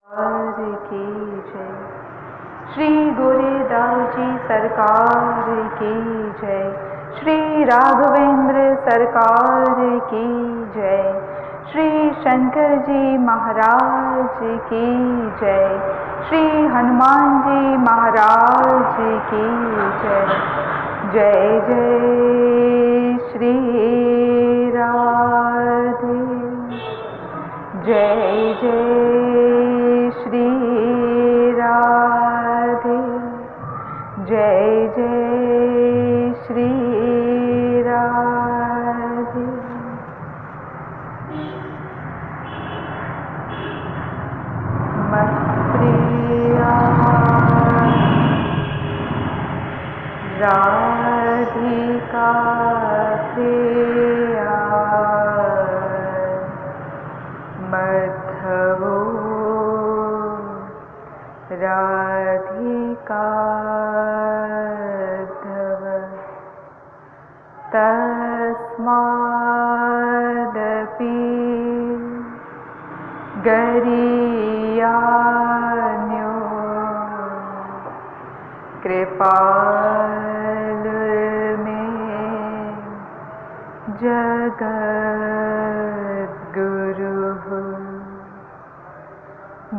की जय। श्री गुरुदास जी सरकार की जय। श्री राघवेंद्र सरकार की जय। श्री शंकर जी महाराज की जय। श्री हनुमान जी महाराज की जय। जय जय श्री राधे। जय जय श्री राधे। जय जय श्री राधे। मत्प्रिया राधिका प्रिया मधवो राधिका धव तस्मादपि गरीयान्यो कृपाल में जगद्गुरुः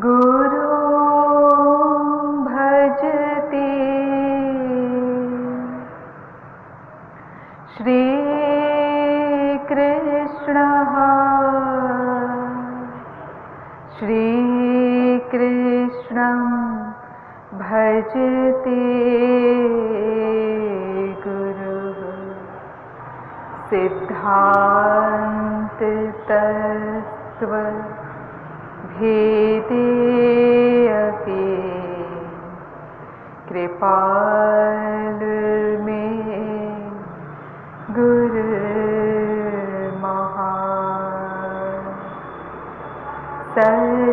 गुरु भजते श्री कृष्णः श्री कृष्णं भजते गुरुः सिद्धांत तत्व भेदे अपि कृपाल में गुरु महान सच्चिदानंद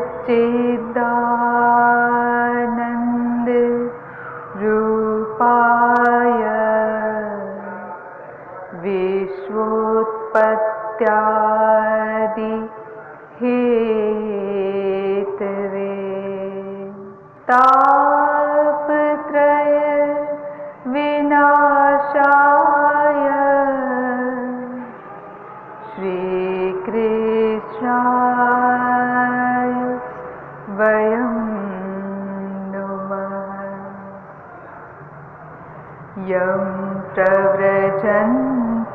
रूपाय विश्वोत्पत्त्यादि हेतवे तापत्रय विनाशाय श्रीकृष्णाय वयं नुमः। यं प्रव्रजन्त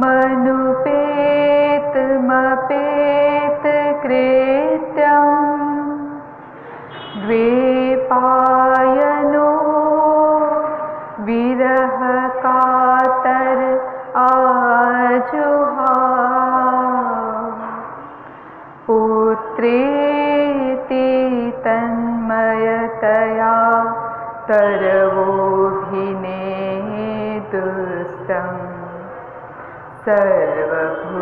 मनुपेतमपेतकृत्यं द्वैपायनो विरहकातर आजुहाव पुत्रेति तन्मयतया तरवोऽभिनेदुस्तं सर्वभूतहृदयं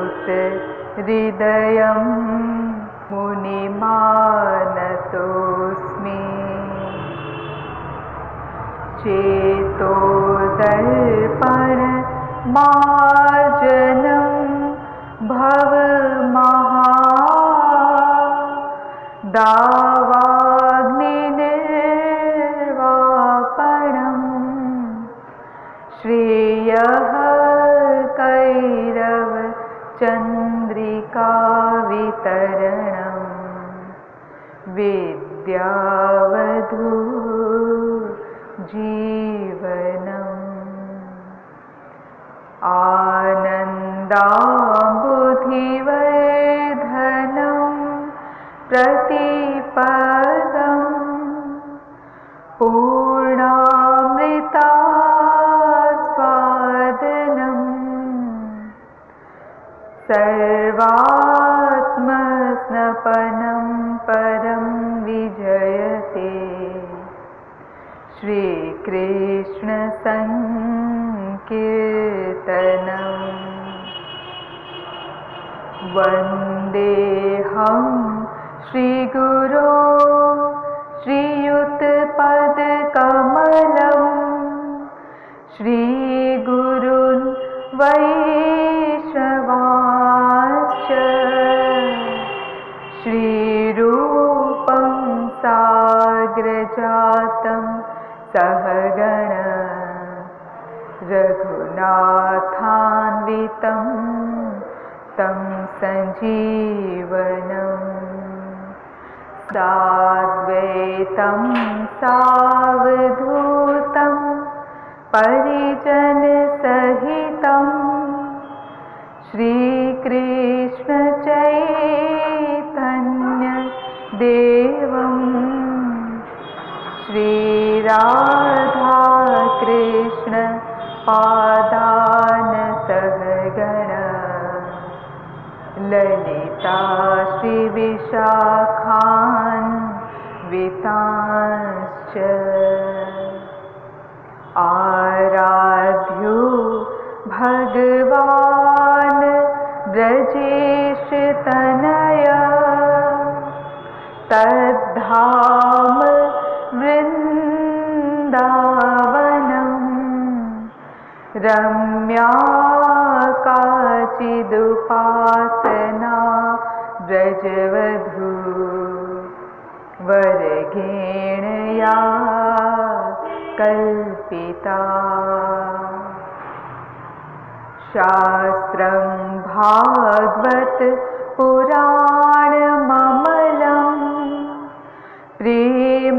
मुनिमानतोऽस्मि। चेतोदर्पण मार्जनं दावाग्निर्वापणं श्रेयः कैरव चन्द्रिकावितरणं विद्यावधू जीवनम् आनन्दाम्बुधिवर्धनं प्रतिपदं पूर्णामृतास्वादनं सर्वात्मस्नपनं परं विजयते श्रीकृष्ण संकीर्तनम् वन्देऽहं श्रीगुरो श्रीयुतपदकमलं श्रीगुरुन् वैष्णवांश्च श्रीरूपं जातं सहगण रघुनाथान्वितं तं सञ्जीवनं साद्वैतं सावधूतं परिजनसहितं श्रीकृष्ण चैतन्य देवं श्रीराधा कृष्ण पादान सहगण ललिता श्रीविशाखान्वितांश्च आराध्यो भगवान् ब्रजेशतनया तद्धाम वृन्दावनं रम्या काचिदुपासना ब्रजवधू वरगेण या कल्पिता शास्त्रं भागवत पुराणममलं प्रेमापुमर्थो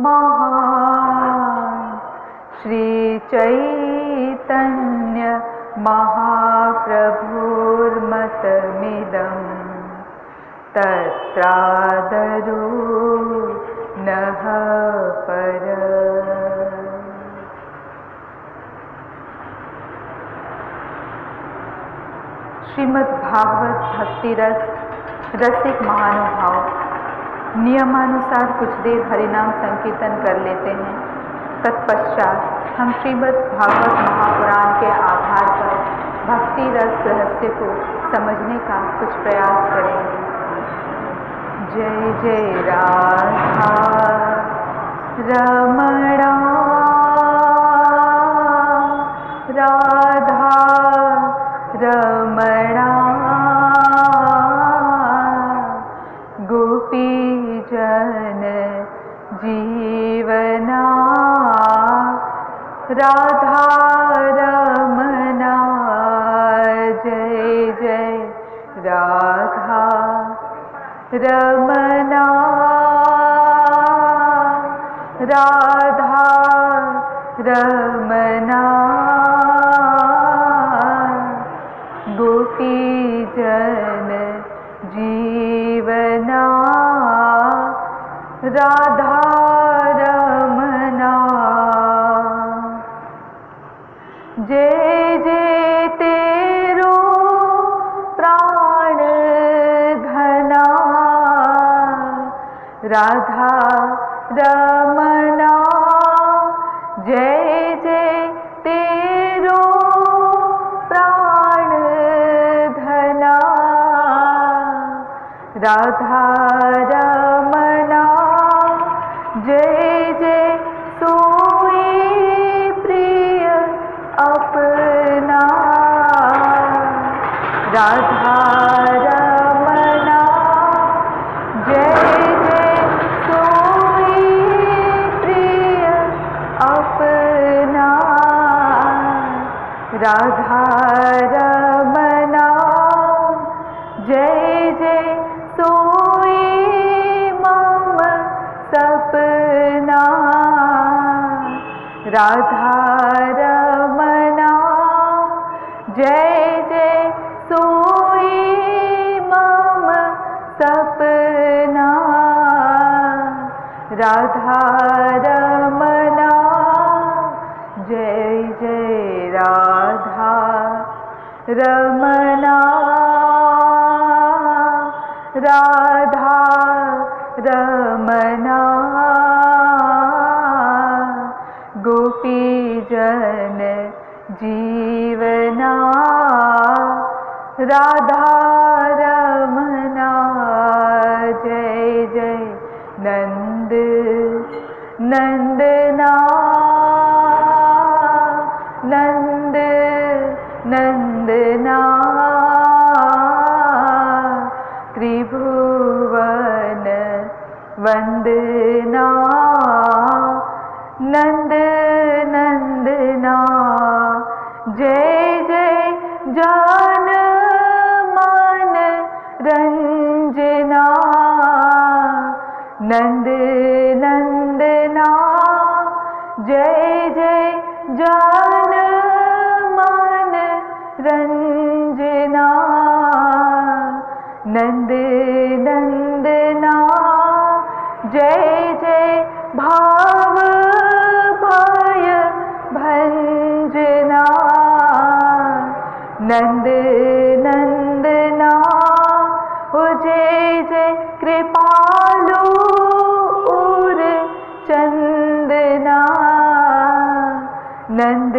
महान् श्रीचैतन्य महाप्रभुर्मतमिदं तत्रादरो नः पर। श्रीमद् भागवत भक्ति रस रसिक महानुभाव नियमानुसार कुछ देर हरिनाम संकीर्तन कर लेते हैं। तत्पश्चात हम श्रीमद् भागवत महापुराण के आधार पर भक्ति रस रहस्य को समझने का कुछ प्रयास करेंगे। जय जय राधा रमणा राधा रमणा गोपीजन जीवना राधा रमणा जय जय राधा रमणा राधा रमणा गोपीजन जीवना राधा रमणा जय जय तेरो प्राण धना राधा रमणा जय जय तेरो प्राण धना राधा रमणा जय जय सोई प्रिय अपना राधा रमणा जय जय सोई प्रिय अपना राधा रमणा जय जय सोई मम सपना राधा रमणा जय जय सोई मम सपना राधा रमणा जय जय राधा रमणा राधा रमणा गोपीजन जीवना राधा रमणा जय जय नंद नंदना नंद नंदना त्रिभुवन वंदना नंद नंदना। जय जय जान मान रंजना नंद नंदना। जय जय जान मान रंजना नंद नंदना। जय जय भाव भय भंजना नंद नंदना। हो जय जय कृपालु उर चंदना नंद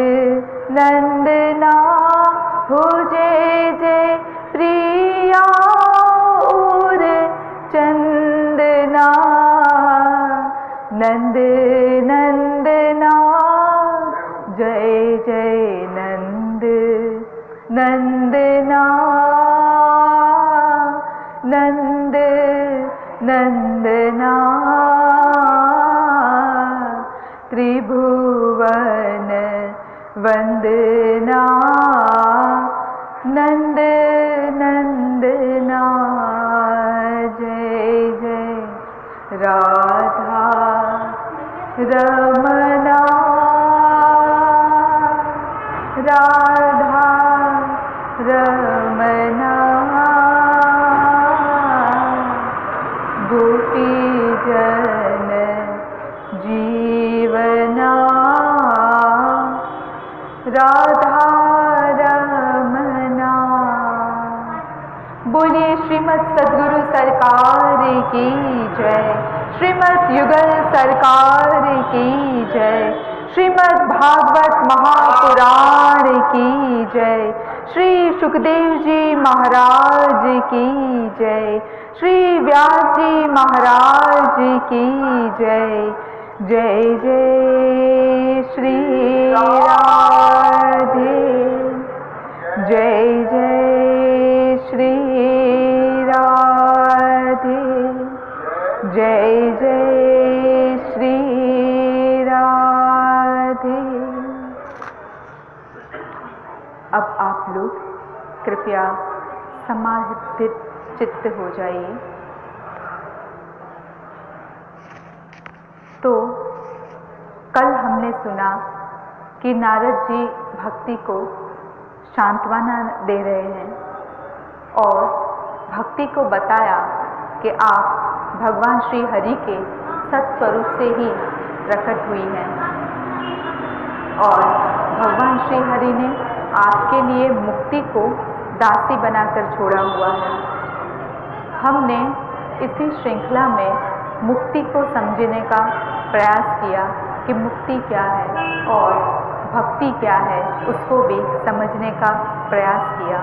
नंदना। हो जय जय प्रिया उर चंदना नंद नंदना। जय जय नंद नंदना नंद नंदना। त्रिभुवन वंदना नंद नंदना। जय जय राधा रमना राधा रमना। गोपी जन जीवना राधा रमना। बोलिए श्रीमद् सद्गुरु सरकार की जय। श्रीमद् युगल सरकार की जय। श्रीमद् भागवत महापुराण की जय। श्री सुखदेव जी महाराज की जय। श्री व्यास जी महाराज की जय। जय जय श्री राधे। जय जय श्री राधे। जय जय श्री राधे। अब आप लोग कृपया समाहित चित्त हो जाइए। तो कल हमने सुना कि नारद जी भक्ति को सांत्वना दे रहे हैं और भक्ति को बताया कि आप भगवान श्री हरि के सत्स्वरूप से ही प्रकट हुई हैं और भगवान श्री हरि ने आपके लिए मुक्ति को दासी बनाकर छोड़ा हुआ है। हमने इसी श्रृंखला में मुक्ति को समझने का प्रयास किया कि मुक्ति क्या है और भक्ति क्या है, उसको भी समझने का प्रयास किया।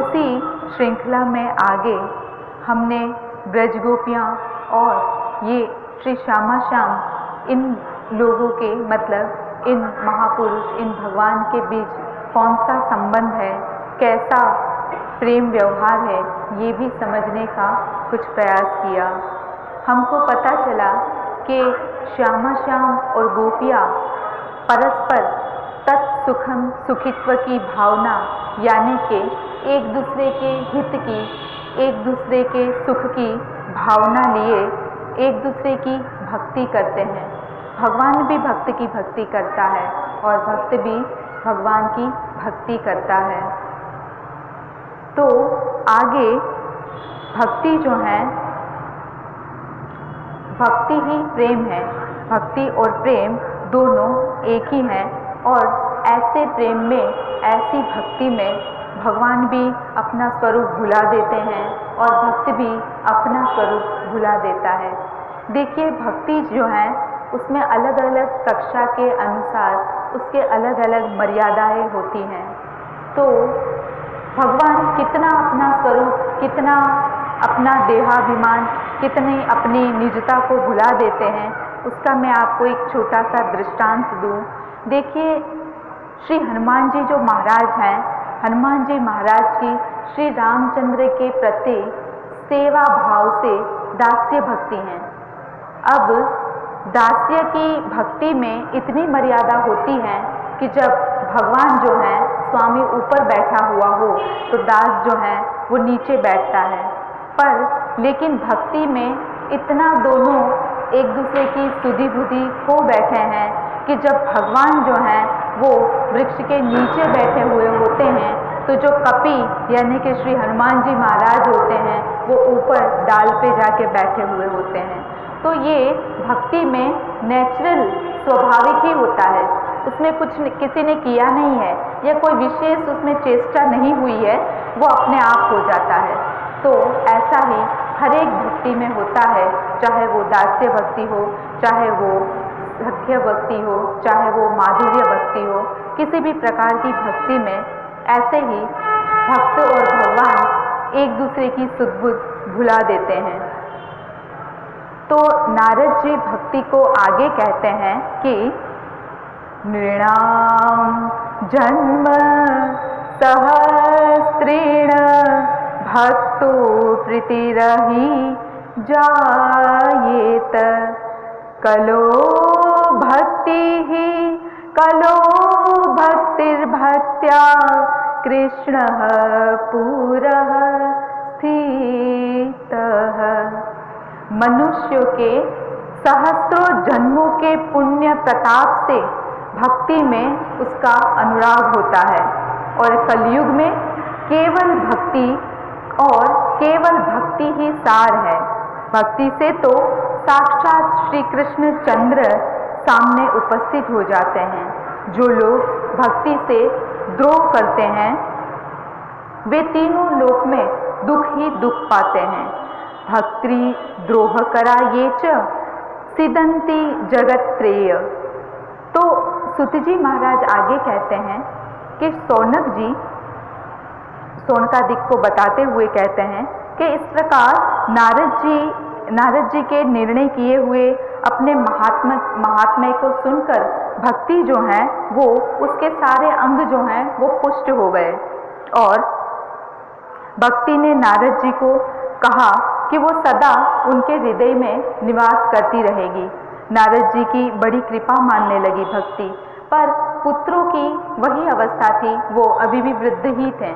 उसी श्रृंखला में आगे हमने ब्रज गोपियाँ और ये श्री श्यामा श्याम इन लोगों के मतलब इन महापुरुष इन भगवान के बीच कौन सा संबंध है, कैसा प्रेम व्यवहार है, ये भी समझने का कुछ प्रयास किया। हमको पता चला कि श्यामा श्याम और गोपियाँ परस्पर तत्सुखम सुखित्व की भावना यानी कि एक दूसरे के हित की, एक दूसरे के सुख की भावना लिए एक दूसरे की भक्ति करते हैं। भगवान भी भक्त की भक्ति करता है और भक्त भी भगवान की भक्ति करता है। तो आगे भक्ति जो है, भक्ति ही प्रेम है। भक्ति और प्रेम दोनों एक ही हैं और ऐसे प्रेम में, ऐसी भक्ति में भगवान भी अपना स्वरूप भुला देते हैं और भक्त भी अपना स्वरूप भुला देता है। देखिए, भक्ति जो है उसमें अलग अलग कक्षा के अनुसार उसके अलग अलग मर्यादाएं होती हैं। तो भगवान कितना अपना स्वरूप, कितना अपना देहाभिमान, कितनी अपनी निजता को भुला देते हैं, उसका मैं आपको एक छोटा सा दृष्टांत दूं। देखिए, श्री हनुमान जी जो महाराज हैं, हनुमान जी महाराज की श्री रामचंद्र के प्रति सेवा भाव से दास्य भक्ति हैं। अब दास्य की भक्ति में इतनी मर्यादा होती है कि जब भगवान जो है स्वामी ऊपर बैठा हुआ हो तो दास जो है वो नीचे बैठता है, पर लेकिन भक्ति में इतना दोनों एक दूसरे की सुधि बुद्धि खो बैठे हैं कि जब भगवान जो हैं वो वृक्ष के नीचे बैठे हुए होते हैं तो जो कपि यानी कि श्री हनुमान जी महाराज होते हैं वो ऊपर डाल पे जाके बैठे हुए होते हैं। तो ये भक्ति में नेचुरल स्वाभाविक ही होता है, उसमें कुछ किसी ने किया नहीं है या कोई विशेष उसमें चेष्टा नहीं हुई है, वो अपने आप हो जाता है। तो ऐसा ही हर एक भक्ति में होता है, चाहे वो दास्य भक्ति हो, चाहे वो सख्य भक्ति हो, चाहे वो माधुर्य भक्ति हो, किसी भी प्रकार की भक्ति में ऐसे ही भक्त और भगवान एक दूसरे की सुध बुध भुला देते हैं। तो नारद जी भक्ति को आगे कहते हैं कि नृणाम जन्म सहस्रेण भक्तो प्रीतिरहि जायेत कलो भक्ति ही कलो भक्तिर्भक्त्या कृष्ण पुरः स्थितः। मनुष्यों के सहस्रों जन्मों के पुण्य प्रताप से भक्ति में उसका अनुराग होता है और कलयुग में केवल भक्ति और केवल भक्ति ही सार है। भक्ति से तो साक्षात श्री कृष्ण चंद्र सामने उपस्थित हो जाते हैं। जो लोग भक्ति से द्रोह करते हैं वे तीनों लोक में दुख ही दुख पाते हैं। भक्ति द्रोह करा ये च सिदंती जगत त्रेय। तो सुत जी महाराज आगे कहते हैं कि सौनक जी सौनकादिक को बताते हुए कहते हैं कि इस प्रकार नारद जी के निर्णय किए हुए अपने महात्म्य को सुनकर भक्ति जो है वो उसके सारे अंग जो हैं वो पुष्ट हो गए और भक्ति ने नारद जी को कहा कि वो सदा उनके हृदय में निवास करती रहेगी। नारद जी की बड़ी कृपा मानने लगी भक्ति, पर पुत्रों की वही अवस्था थी, वो अभी भी वृद्ध ही थे।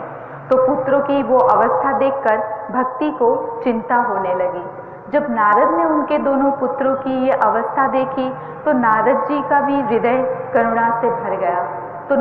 तो पुत्रों की वो अवस्था देखकर भक्ति को चिंता होने लगी। जब नारद ने उनके दोनों पुत्रों की ये अवस्था देखी तो नारद जी का भी हृदय करुणा से भर गया। तो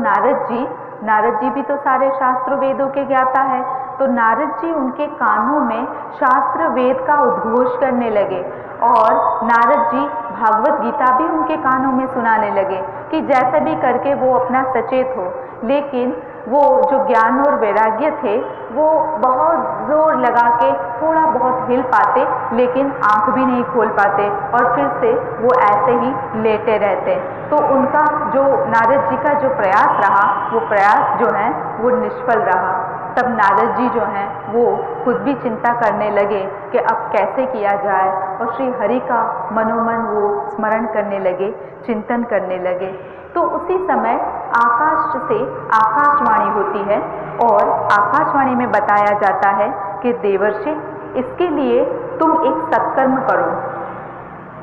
नारद जी भी तो सारे शास्त्र वेदों के ज्ञाता है, तो नारद जी उनके कानों में शास्त्र वेद का उद्घोष करने लगे और नारद जी भागवत गीता भी उनके कानों में सुनाने लगे कि जैसे भी करके वो अपना सचेत हो। लेकिन वो जो ज्ञान और वैराग्य थे वो बहुत जोर लगा के थोड़ा बहुत हिल पाते, लेकिन आंख भी नहीं खोल पाते और फिर से वो ऐसे ही लेटे रहते। तो उनका जो नारद जी का जो प्रयास रहा वो प्रयास जो है वो निष्फल रहा। तब नारद जी जो हैं वो खुद भी चिंता करने लगे कि अब कैसे किया जाए और श्री हरि का मनोमन वो स्मरण करने लगे, चिंतन करने लगे। तो उसी समय आकाश से आकाशवाणी होती है और आकाशवाणी में बताया जाता है कि देवर्षि इसके लिए तुम एक सत्कर्म करो,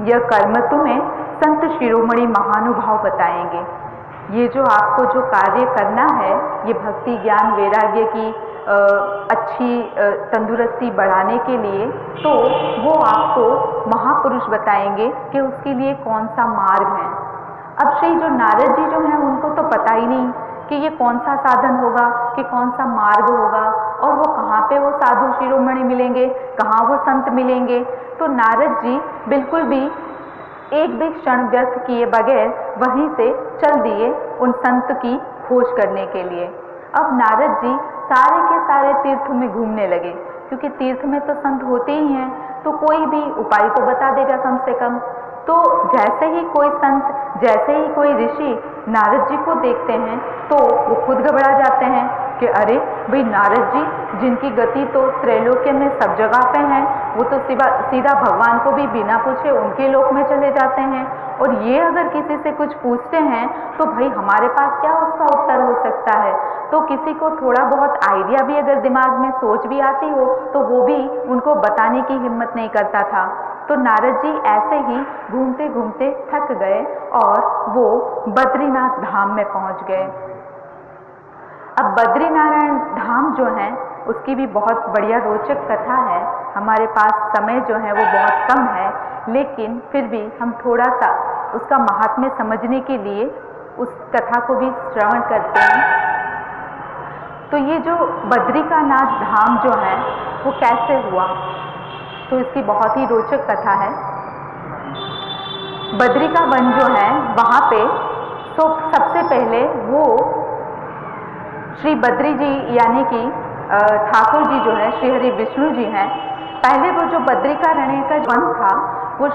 यह कर्म तुम्हें संत शिरोमणि महानुभाव बताएंगे। ये जो आपको जो कार्य करना है ये भक्ति ज्ञान वैराग्य की अच्छी तंदुरुस्ती बढ़ाने के लिए, तो वो आपको महापुरुष बताएंगे कि उसके लिए कौन सा मार्ग है। अब श्री जो नारद जी जो हैं उनको तो पता ही नहीं कि ये कौन सा साधन होगा, कि कौन सा मार्ग होगा और वो कहाँ पे वो साधु शिरोमणि मिलेंगे, कहाँ वो संत मिलेंगे। तो नारद जी बिल्कुल भी एक भी क्षण व्यर्थ किए बगैर वहीं से चल दिए उन संत की खोज करने के लिए। अब नारद जी सारे के सारे तीर्थ में घूमने लगे, क्योंकि तीर्थ में तो संत होते ही हैं, तो कोई भी उपाय तो बता देगा कम से कम। तो जैसे ही कोई संत, जैसे ही कोई ऋषि नारद जी को देखते हैं तो वो खुद घबरा जाते हैं कि अरे भाई नारद जी, जिनकी गति तो त्रैलोक्य में सब जगह पे है, वो तो सीधा भगवान को भी बिना पूछे उनके लोक में चले जाते हैं, और ये अगर किसी से कुछ पूछते हैं तो भाई हमारे पास क्या उसका उत्तर हो सकता है। तो किसी को थोड़ा बहुत आइडिया भी अगर दिमाग में सोच भी आती हो तो वो भी उनको बताने की हिम्मत नहीं करता था। तो नारद जी ऐसे ही घूमते घूमते थक गए और वो बद्रीनाथ धाम में पहुंच गए। अब बद्रीनारायण धाम जो है उसकी भी बहुत बढ़िया रोचक कथा है। हमारे पास समय जो है वो बहुत कम है, लेकिन फिर भी हम थोड़ा सा उसका महात्म्य समझने के लिए उस कथा को भी श्रवण करते हैं। तो ये जो बद्रिकानाथ धाम जो है वो कैसे हुआ, तो इसकी बहुत ही रोचक कथा है। बद्रिका वन जो है वहाँ पे तो सबसे पहले वो श्री बद्री जी यानी कि ठाकुर जी जो है श्री हरि विष्णु जी हैं, पहले वो जो बद्रिकारण्य का वन था वो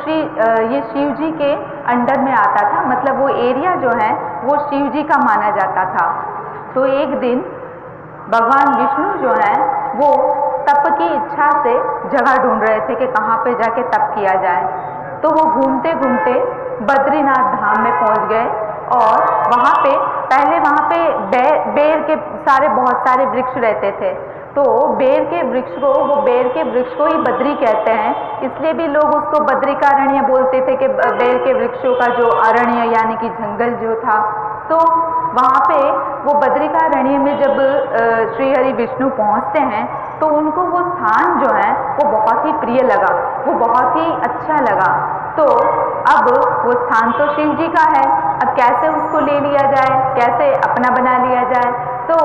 ये शिव जी के अंडर में आता था, मतलब वो एरिया जो है वो शिव जी का माना जाता था। तो एक दिन भगवान विष्णु जो है वो तप की इच्छा से जगह ढूंढ रहे थे कि कहाँ पे जाके तप किया जाए। तो वो घूमते घूमते बद्रीनाथ धाम में पहुंच गए और वहाँ पे पहले वहाँ पे बेर के बहुत सारे वृक्ष रहते थे। तो बेर के वृक्ष को ही बद्री कहते हैं, इसलिए भी लोग उसको बद्रिकारण्य बोलते थे कि बेर के वृक्षों का जो अरण्य यानी कि जंगल जो था। तो वहाँ पे वो बद्रिकारण्य में जब श्री हरि विष्णु पहुँचते हैं तो उनको वो स्थान जो है वो बहुत ही प्रिय लगा, वो बहुत ही अच्छा लगा। तो अब वो स्थान तो शिव जी का है, अब कैसे उसको ले लिया जाए, कैसे अपना बना लिया जाए। तो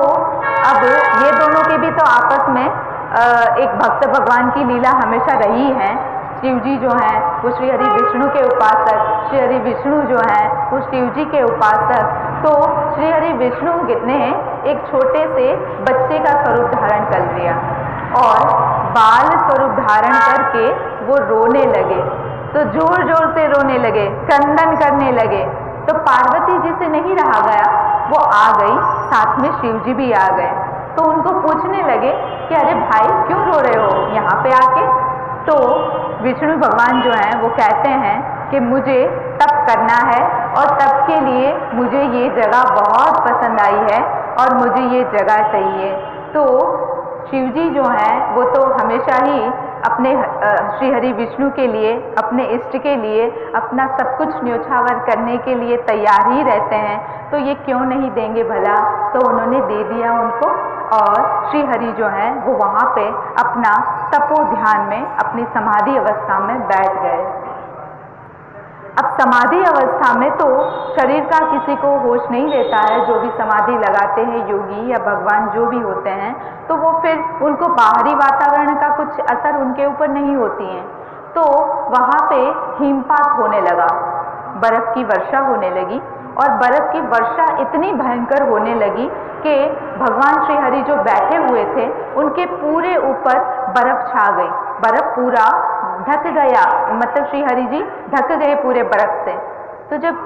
अब ये दोनों के भी तो आपस में एक भक्त भगवान की लीला हमेशा रही है। शिव जी जो हैं वो श्री हरि विष्णु के उपासक, श्री हरि विष्णु जो हैं वो शिव जी के उपासक। तो श्री हरि विष्णु ने एक छोटे से बच्चे का स्वरूप धारण कर लिया और बाल स्वरूप धारण करके वो रोने लगे। तो जोर जोर से रोने लगे, क्रंदन करने लगे। तो पार्वती जी से नहीं रहा गया, वो आ गई, साथ में शिव जी भी आ गए। तो उनको पूछने लगे कि अरे भाई क्यों रो रहे हो यहाँ पे आके। तो विष्णु भगवान जो हैं वो कहते हैं कि मुझे तप करना है और तप के लिए मुझे ये जगह बहुत पसंद आई है और मुझे ये जगह चाहिए। तो शिव जी जो हैं वो तो हमेशा ही अपने श्री हरि विष्णु के लिए, अपने इष्ट के लिए अपना सब कुछ न्योछावर करने के लिए तैयार ही रहते हैं। तो ये क्यों नहीं देंगे भला। तो उन्होंने दे दिया उनको और श्री हरि जो हैं वो वहाँ पे अपना तपो ध्यान में अपनी समाधि अवस्था में बैठ गए। अब समाधि अवस्था में तो शरीर का किसी को होश नहीं रहता है। जो भी समाधि लगाते हैं योगी या भगवान जो भी होते हैं, तो वो फिर उनको बाहरी वातावरण का कुछ असर उनके ऊपर नहीं होती है। तो वहाँ पे हिमपात होने लगा, बर्फ की वर्षा होने लगी और बर्फ की वर्षा इतनी भयंकर होने लगी कि भगवान श्री हरि जो बैठे हुए थे उनके पूरे ऊपर बर्फ छा गई, बर्फ पूरा ढक गया, मतलब श्री हरि जी ढक गए पूरे बर्फ से। तो जब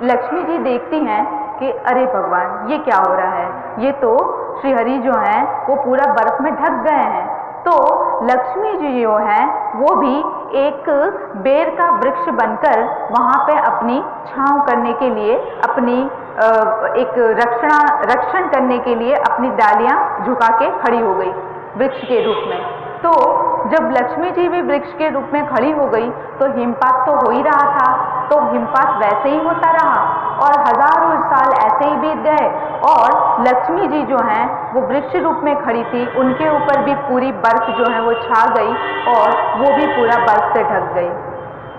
लक्ष्मी जी देखती हैं कि अरे भगवान ये क्या हो रहा है, ये तो श्री हरि जो हैं वो पूरा बर्फ में ढक गए हैं। तो लक्ष्मी जी जो हैं वो भी एक बेर का वृक्ष बनकर वहाँ पे अपनी छांव करने के लिए, अपनी एक रक्षण करने के लिए अपनी डालियाँ झुका के खड़ी हो गई वृक्ष के रूप में। तो जब लक्ष्मी जी भी वृक्ष के रूप में खड़ी हो गई तो हिमपात तो हो ही रहा था। तो हिमपात वैसे ही होता रहा और हजारों साल ऐसे ही बीत गए और लक्ष्मी जी जो हैं वो वृक्ष रूप में खड़ी थी, उनके ऊपर भी पूरी बर्फ जो है वो छा गई और वो भी पूरा बर्फ से ढक गई।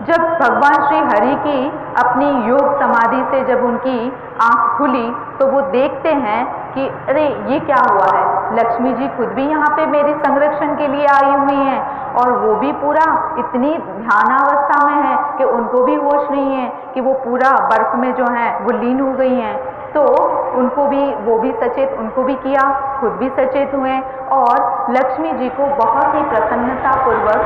जब भगवान श्री हरि की अपनी योग समाधि से जब उनकी आंख खुली तो वो देखते हैं कि अरे ये क्या हुआ है, लक्ष्मी जी खुद भी यहाँ पे मेरे संरक्षण के लिए आई हुई हैं और वो भी पूरा इतनी ध्यानावस्था में है कि उनको भी होश नहीं है कि वो पूरा बर्फ में जो है वो लीन हो गई हैं। तो उनको भी, वो भी सचेत, उनको भी किया, खुद भी सचेत हुए और लक्ष्मी जी को बहुत ही प्रसन्नता पूर्वक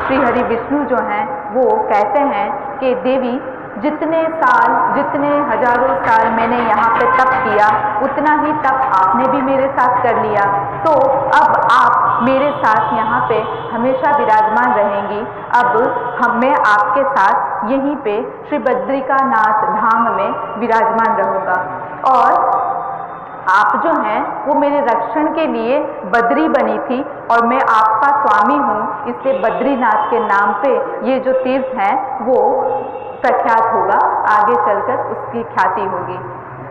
श्री हरि विष्णु जो हैं वो कहते हैं कि देवी जितने साल, जितने हजारों साल मैंने यहाँ पे तप किया, उतना ही तप आपने भी मेरे साथ कर लिया, तो अब आप मेरे साथ यहाँ पे हमेशा विराजमान रहेंगी। अब मैं आपके साथ यहीं पे श्री बद्रिकानाथ धाम में विराजमान रहूँगा, और आप जो हैं वो मेरे रक्षण के लिए बद्री बनी थी, और मैं आपका स्वामी हूँ, इसलिए बद्रीनाथ के नाम पे ये जो तीर्थ है वो प्रख्यात होगा, आगे चलकर उसकी ख्याति होगी।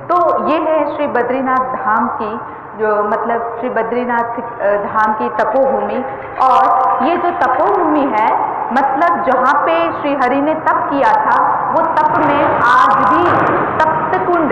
तो ये है श्री बद्रीनाथ धाम की जो मतलब श्री बद्रीनाथ धाम की तपोभूमि। और ये जो तपोभूमि है मतलब जहाँ पे श्री हरि ने तप किया था, वो तप में आज भी तप्त कुंड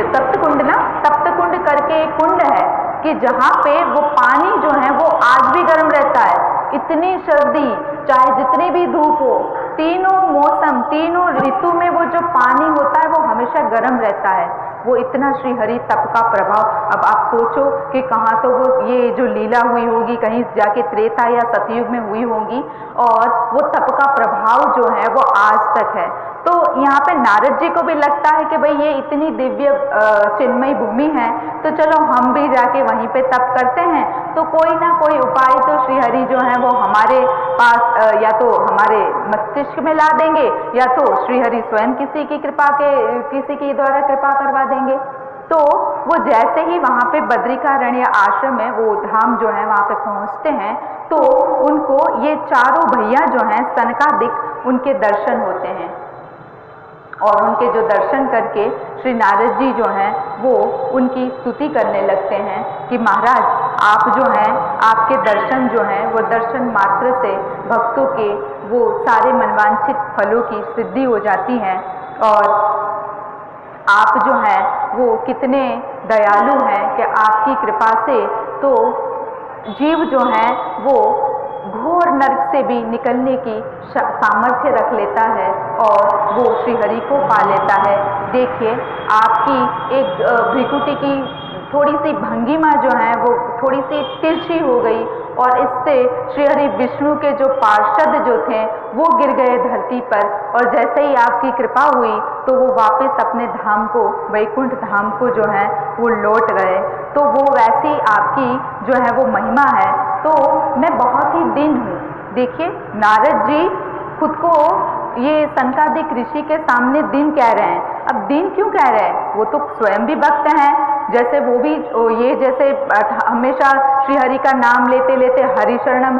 करके एक कुंड है कि जहाँ पे वो पानी जो है वो आज भी गर्म रहता है। इतनी सर्दी, चाहे जितनी भी धूप हो, तीनों मौसम, तीनों ऋतु में वो जो पानी होता है वो हमेशा गर्म रहता है। वो इतना श्री हरि तप का प्रभाव। अब आप सोचो कि कहाँ तो वो ये जो लीला हुई होगी, कहीं जाके त्रेता या सतयुग में हुई होंगी, और वो तप का प्रभाव जो है वो आज तक है। तो यहाँ पे नारद जी को भी लगता है कि भाई ये इतनी दिव्य चिन्मयी भूमि है, तो चलो हम भी जाके वहीं पे तप करते हैं। तो कोई ना कोई उपाय तो श्री हरि जो है वो हमारे पास या तो हमारे मस्तिष्क में ला देंगे, या तो श्री हरि स्वयं किसी की द्वारा कृपा करवा देंगे। तो वो जैसे ही वहाँ पे बद्रिकारण्य आश्रम में वो धाम जो है वहाँ पे पहुँचते हैं, तो उनको ये चारों भैया जो हैं सनकादिक, उनके दर्शन होते हैं, और उनके जो दर्शन करके श्री नारद जी जो हैं वो उनकी स्तुति करने लगते हैं कि महाराज आप जो हैं, आपके दर्शन जो हैं वो दर्शन मात्र से भक्तों के वो सारे मनवांछित फलों की सिद्धि हो जाती है, और आप जो हैं वो कितने दयालु हैं कि आपकी कृपा से तो जीव जो है वो घोर नरक से भी निकलने की सामर्थ्य रख लेता है, और वो श्री हरि को पा लेता है। देखिए आपकी एक भ्रिकुटी की थोड़ी सी भंगिमा जो है वो थोड़ी सी तिरछी हो गई, और इससे श्री हरि विष्णु के जो पार्षद जो थे वो गिर गए धरती पर, और जैसे ही आपकी कृपा हुई तो वो वापस अपने धाम को, वैकुंठ धाम को जो है वो लौट गए। तो वो वैसी आपकी जो है वो महिमा है। तो मैं बहुत ही दीन हूँ। देखिए नारद जी खुद को ये सनकादिक ऋषि के सामने दीन कह रहे हैं। अब दीन क्यों कह रहे हैं? वो तो स्वयं भी भक्त हैं, जैसे वो भी ये जैसे हमेशा श्री हरि का नाम लेते लेते हरि शरणम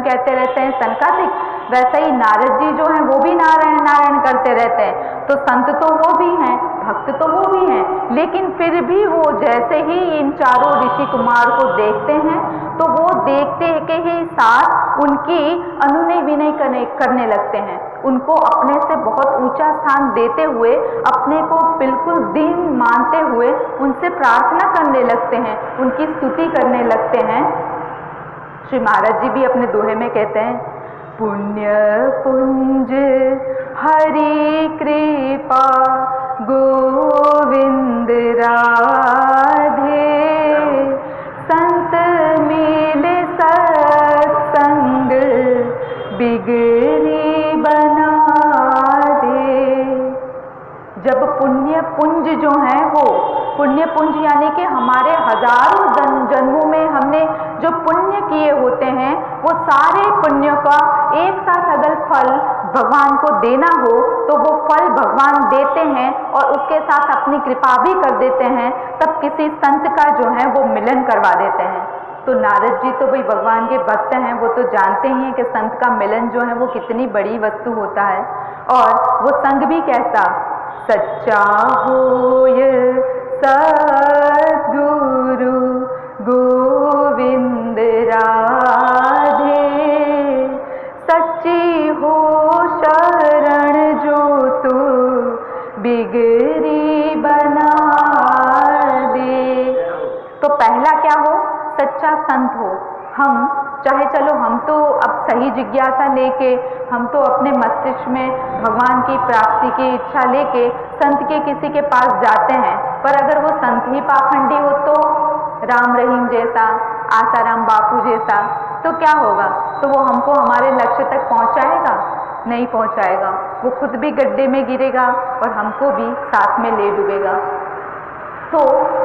कहते रहते हैं सनकादिक, वैसे ही नारद जी जो हैं वो भी नारायण नारायण करते रहते हैं। तो संत तो वो भी हैं, भक्त तो वो भी हैं, लेकिन फिर भी वो जैसे ही इन चारों ऋषि कुमार को देखते हैं तो वो देखते के ही साथ उनकी अनुनय विनय करने लगते हैं, उनको अपने से बहुत ऊंचा स्थान देते हुए, अपने को बिल्कुल दीन मानते हुए उनसे प्रार्थना करने लगते हैं, उनकी स्तुति करने लगते हैं। श्री महाराज जी भी अपने दोहे में कहते हैं, पुण्य पुंज हरि कृपा गोविंद राधे, संत मिले सत्संग बिगड़ी बना दे। जब पुण्य पुंज जो है वो पुण्य पुंज यानी कि हमारे हजारों जन्मों में हमने जो पुण्य किए होते हैं, वो सारे पुण्यों का एक साथ अगर फल भगवान को देना हो तो वो फल भगवान देते हैं और उसके साथ अपनी कृपा भी कर देते हैं। तब किसी संत का जो है वो मिलन करवा देते हैं। तो नारद जी तो भाई भगवान के भक्त हैं, वो तो जानते ही हैं कि संत का मिलन जो है वो कितनी बड़ी वस्तु होता है। और वो संग भी कैसा, सच्चा होय सद्गुरु गोविंद राधे, सच्ची हो शरण जो तू बिगड़ी बना दे। तो पहला क्या हो, सच्चा संत हो। हम चाहे चलो हम तो अब सही जिज्ञासा लेके, हम तो अपने मस्तिष्क में भगवान की प्राप्ति की इच्छा लेके संत के किसी के पास जाते हैं, पर अगर वो संत ही पाखंडी हो तो राम रहीम जैसा, आसाराम बापू जैसा, तो क्या होगा? तो वो हमको हमारे लक्ष्य तक पहुंचाएगा? नहीं पहुंचाएगा। वो खुद भी गड्ढे में गिरेगा और हमको भी साथ में ले डूबेगा। तो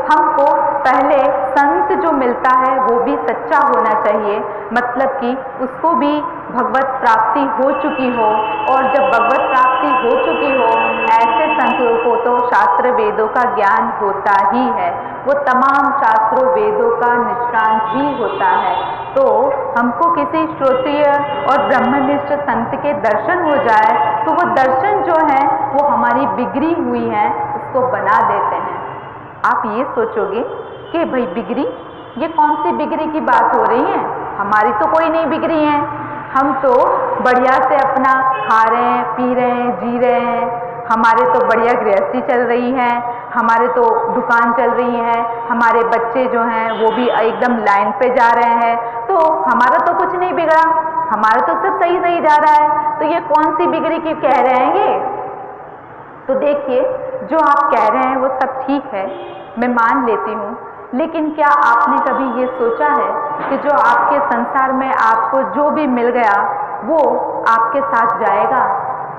हमको पहले संत जो मिलता है वो भी सच्चा होना चाहिए, मतलब कि उसको भी भगवत प्राप्ति हो चुकी हो। और जब भगवत प्राप्ति हो चुकी हो, ऐसे संत को तो शास्त्र वेदों का ज्ञान होता ही है, वो तमाम शास्त्रों वेदों का निष्णांत ही होता है। तो हमको किसी श्रोत्रिय और ब्रह्मनिष्ठ संत के दर्शन हो जाए तो वो दर्शन जो है वो हमारी बिगड़ी हुई है उसको बना देते हैं। आप ये सोचोगे कि भाई बिगड़ी, ये कौन सी बिगड़ी की बात हो रही है? हमारी तो कोई नहीं बिगड़ी है, हम तो बढ़िया से अपना खा रहे हैं, पी रहे हैं, जी रहे हैं। हमारे तो बढ़िया गृहस्थी चल रही है, हमारे तो दुकान चल रही है, हमारे बच्चे जो हैं वो भी एकदम लाइन पे जा रहे हैं, तो हमारा तो कुछ नहीं बिगड़ा, हमारा तो सब सही सही जा रहा है। तो ये कौन सी बिगड़ी की कह रहे हैं ये? तो देखिए, जो आप कह रहे हैं वो सब ठीक है, मैं मान लेती हूँ, लेकिन क्या आपने कभी ये सोचा है कि जो आपके संसार में आपको जो भी मिल गया वो आपके साथ जाएगा?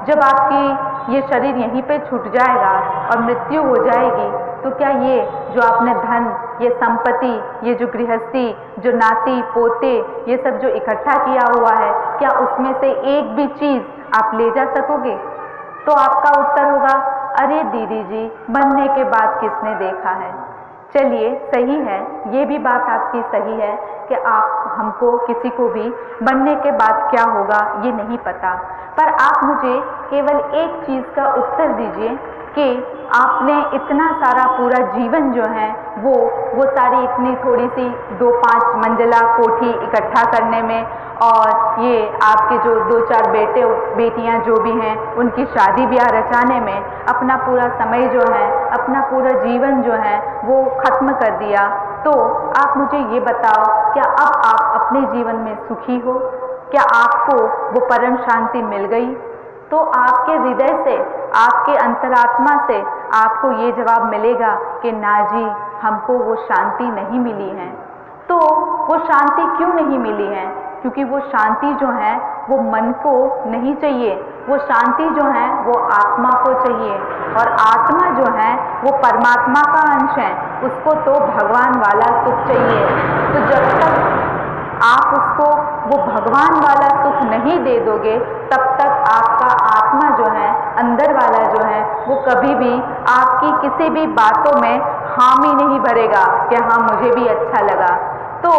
जब आपकी ये शरीर यहीं पे छूट जाएगा और मृत्यु हो जाएगी, तो क्या ये जो आपने धन, ये संपत्ति, ये जो गृहस्थी, जो नाती पोते, ये सब जो इकट्ठा किया हुआ है, क्या उसमें से एक भी चीज़ आप ले जा सकोगे? तो आपका उत्तर होगा, अरे दीदी जी, मरने के बाद किसने देखा है। चलिए, सही है, ये भी बात आपकी सही है कि आप हमको किसी को भी मरने के बाद क्या होगा ये नहीं पता। पर आप मुझे केवल एक चीज़ का उत्तर दीजिए कि आपने इतना सारा पूरा जीवन जो है वो सारी इतनी थोड़ी सी 2-5 मंजिला कोठी इकट्ठा करने में, और ये आपके जो 2-4 बेटे बेटियां जो भी हैं उनकी शादी ब्याह रचाने में अपना पूरा समय जो है, अपना पूरा जीवन जो है वो खत्म कर दिया। तो आप मुझे ये बताओ, क्या अब आप अपने जीवन में सुखी हो? क्या आपको वो परम शांति मिल गई? तो आपके हृदय से, आपके अंतरात्मा से आपको ये जवाब मिलेगा कि ना जी, हमको वो शांति नहीं मिली है। तो वो शांति क्यों नहीं मिली है? क्योंकि वो शांति जो है वो मन को नहीं चाहिए, वो शांति जो है वो आत्मा को चाहिए, और आत्मा जो है वो परमात्मा का अंश है, उसको तो भगवान वाला सुख चाहिए। तो जब तक आप उसको वो भगवान वाला सुख नहीं दे दोगे, तब तक आपका आत्मा जो है, अंदर वाला जो है, वो कभी भी आपकी किसी भी बातों में हामी नहीं भरेगा कि हाँ मुझे भी अच्छा लगा। तो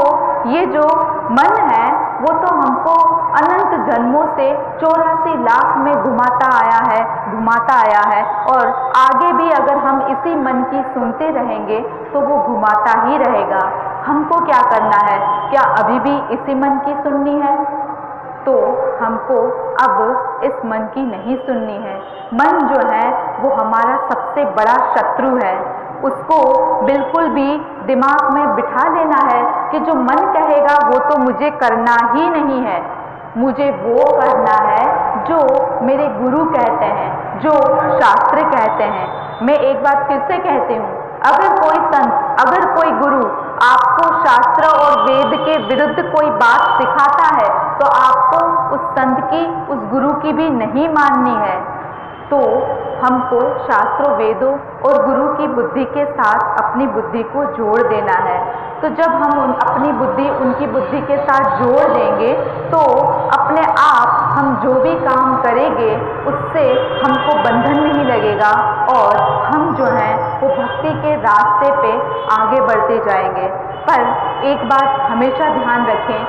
ये जो मन है वो तो हमको अनंत जन्मों से 84 लाख में घुमाता आया है, और आगे भी अगर हम इसी मन की सुनते रहेंगे तो वो घुमाता ही रहेगा। हमको क्या करना है? क्या अभी भी इसी मन की सुननी है? तो हमको अब इस मन की नहीं सुननी है। मन जो है वो हमारा सबसे बड़ा शत्रु है, उसको बिल्कुल भी दिमाग में बिठा लेना है कि जो मन कहेगा वो तो मुझे करना ही नहीं है, मुझे वो करना है जो मेरे गुरु कहते हैं, जो शास्त्र कहते हैं। मैं एक बात फिर से कहती हूँ, अगर कोई संत, अगर कोई गुरु आपको शास्त्र और वेद के विरुद्ध कोई बात सिखाता है तो आपको उस संत की, उस गुरु की भी नहीं माननी है। तो हमको शास्त्रों, वेदों और गुरु की बुद्धि के साथ अपनी बुद्धि को जोड़ देना है। तो जब हम अपनी बुद्धि उनकी बुद्धि के साथ जोड़ देंगे तो अपने आप हम जो भी काम करेंगे उससे हमको बंधन नहीं लगेगा, और हम जो हैं वो भक्ति के रास्ते पे आगे बढ़ते जाएंगे। पर एक बात हमेशा ध्यान रखें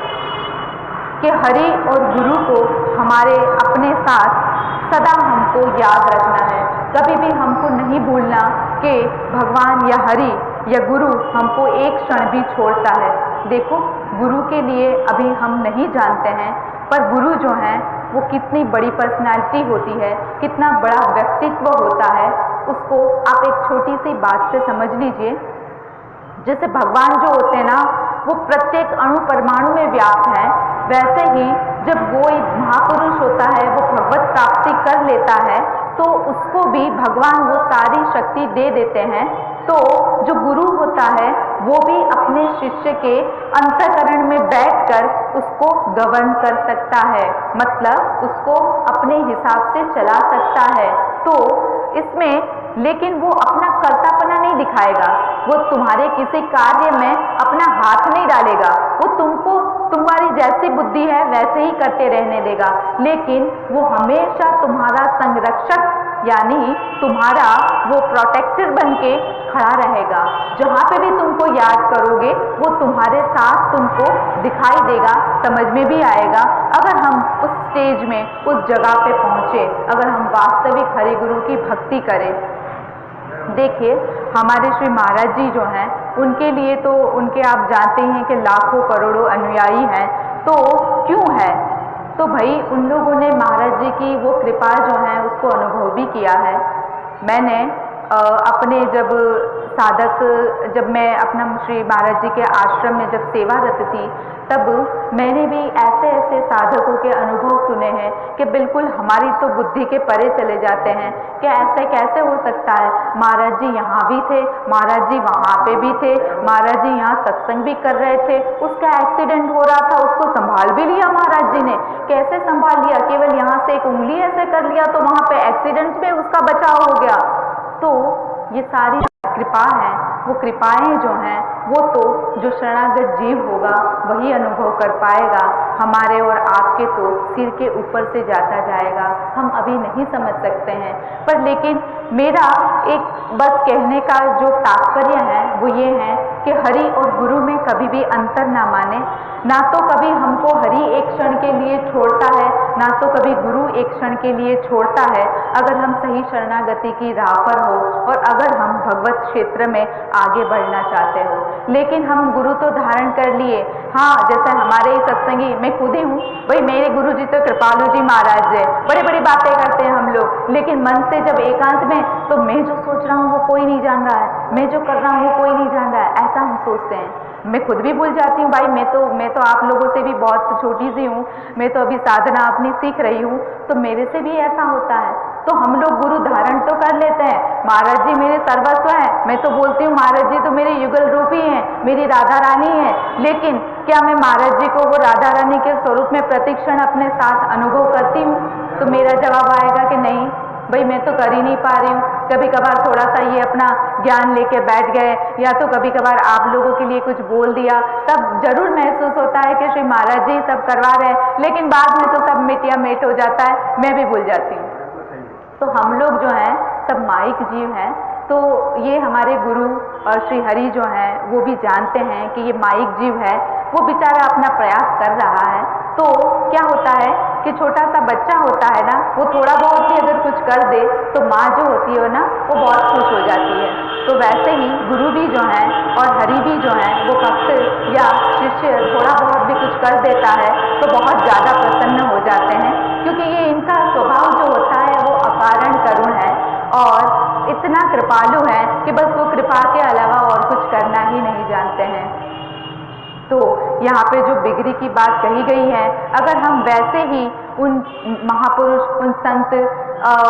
कि हरि और गुरु को हमारे अपने साथ सदा हमको याद रखना है। कभी भी हमको नहीं भूलना कि भगवान या हरि या गुरु हमको एक क्षण भी छोड़ता है। देखो, गुरु के लिए अभी हम नहीं जानते हैं, पर गुरु जो है वो कितनी बड़ी पर्सनालिटी होती है, कितना बड़ा व्यक्तित्व होता है, उसको आप एक छोटी सी बात से समझ लीजिए। जैसे भगवान जो होते हैं ना, वो प्रत्येक अणु परमाणु में व्याप्त है, वैसे ही जब कोई महापुरुष होता है वो भगवत प्राप्ति कर लेता है तो उसको भी भगवान वो सारी शक्ति दे देते हैं। तो जो गुरु होता है वो भी अपने शिष्य के अंतःकरण में बैठकर उसको गवर्न कर सकता है, मतलब उसको अपने हिसाब से चला सकता है। तो इसमें लेकिन वो अपना कर्तापना नहीं दिखाएगा, वो तुम्हारे किसी कार्य में अपना हाथ नहीं डालेगा, वो तुमको तुम्हारी जैसी बुद्धि है वैसे ही करते रहने देगा, लेकिन वो हमेशा तुम्हारा संरक्षक यानी तुम्हारा वो प्रोटेक्टर बन के खड़ा रहेगा। जहाँ पे भी तुमको याद करोगे वो तुम्हारे साथ तुमको दिखाई देगा, समझ में भी आएगा। अगर हम उस स्टेज में उस जगह पे पहुँचे, अगर हम वास्तविक हरि गुरु की भक्ति करें। देखिए हमारे श्री महाराज जी जो हैं उनके लिए तो उनके आप जानते हैं कि लाखों करोड़ों अनुयायी हैं, तो क्यों है? तो भाई उन लोगों ने महाराज जी की वो कृपा जो है उसको अनुभव भी किया है। मैंने अपने जब मैं अपना श्री महाराज जी के आश्रम में जब सेवारत थी, तब मैंने भी ऐसे ऐसे साधकों के अनुभव सुने हैं कि बिल्कुल हमारी तो बुद्धि के परे चले जाते हैं कि ऐसे कैसे हो सकता है। महाराज जी यहाँ भी थे, महाराज जी वहाँ पे भी थे, महाराज जी यहाँ सत्संग भी कर रहे थे, उसका एक्सीडेंट हो रहा था, उसको संभाल भी लिया महाराज जी ने। कैसे संभाल लिया? केवल यहाँ से एक उंगली ऐसे कर लिया तो वहाँ पे एक्सीडेंट में उसका बचाव हो गया। तो ये सारी कृपा है, वो कृपाएं जो हैं वो तो जो शरणागत जीव होगा वही अनुभव कर पाएगा। हमारे और आपके तो सिर के ऊपर से जाता जाएगा, हम अभी नहीं समझ सकते हैं। पर लेकिन मेरा एक बस कहने का जो तात्पर्य है वो ये है कि हरि और गुरु में कभी भी अंतर ना माने, ना तो कभी हमको हरि एक क्षण के लिए छोड़ता है, ना तो कभी गुरु एक क्षण के लिए छोड़ता है। अगर हम सही शरणागति की राह पर हो और अगर हम भगवत क्षेत्र में आगे बढ़ना चाहते हो, लेकिन हम गुरु तो धारण कर लिए। हाँ, जैसे हमारे ही सत्संगी, मैं खुद ही हूँ भाई, मेरे गुरु जी तो कृपालु जी महाराज है, बड़ी बड़ी बातें करते हैं हम लोग, लेकिन मन से जब एकांत में, तो मैं जो सोच रहा हूँ वो कोई नहीं जान रहा है, मैं जो कर रहा हूँ वो कोई नहीं जान रहा है, ऐसा हम सोचते हैं। मैं खुद भी भूल जाती हूँ भाई, मैं तो आप लोगों से भी बहुत छोटी सी हूँ, मैं तो अभी साधना अपनी सीख रही हूँ, तो मेरे से भी ऐसा होता है। तो हम लोग गुरु धारण तो कर लेते हैं, महाराज जी मेरे सर्वस्व हैं, मैं तो बोलती हूँ महाराज जी तो मेरे युगल रूप ही हैं, मेरी राधा रानी है, लेकिन क्या मैं महाराज जी को वो राधा रानी के स्वरूप में प्रतिक्षण अपने साथ अनुभव करती हूँ? तो मेरा जवाब आएगा कि नहीं भाई, मैं तो कर ही नहीं पा रही हूँ। कभी कभार थोड़ा सा ये अपना ज्ञान लेके बैठ गए, या तो कभी कभार आप लोगों के लिए कुछ बोल दिया, तब जरूर महसूस होता है कि श्री महाराज जी सब करवा रहे हैं, लेकिन बाद में तो सब मिटिया मेट हो जाता है, मैं भी भूल जाती हूँ। तो हम लोग जो हैं सब माइक जीव हैं, तो ये हमारे गुरु और श्री हरि जो हैं वो भी जानते हैं कि ये माइक जीव है, वो बेचारा अपना प्रयास कर रहा है। तो क्या होता है कि छोटा सा बच्चा होता है ना, वो थोड़ा बहुत भी अगर कुछ कर दे तो माँ जो होती है ना वो बहुत खुश हो जाती है। तो वैसे ही गुरु भी जो हैं और हरि भी जो हैं वो भक्त या शिष्य थोड़ा बहुत भी कुछ कर देता है तो बहुत ज़्यादा प्रसन्न हो जाते हैं, क्योंकि ये इनका स्वभाव जो होता है वो अकारण करुण है और इतना कृपालु है कि बस वो कृपा के अलावा और कुछ करना ही नहीं जानते हैं। तो यहाँ पे जो बिगड़ी की बात कही गई है, अगर हम वैसे ही उन महापुरुष, उन संत,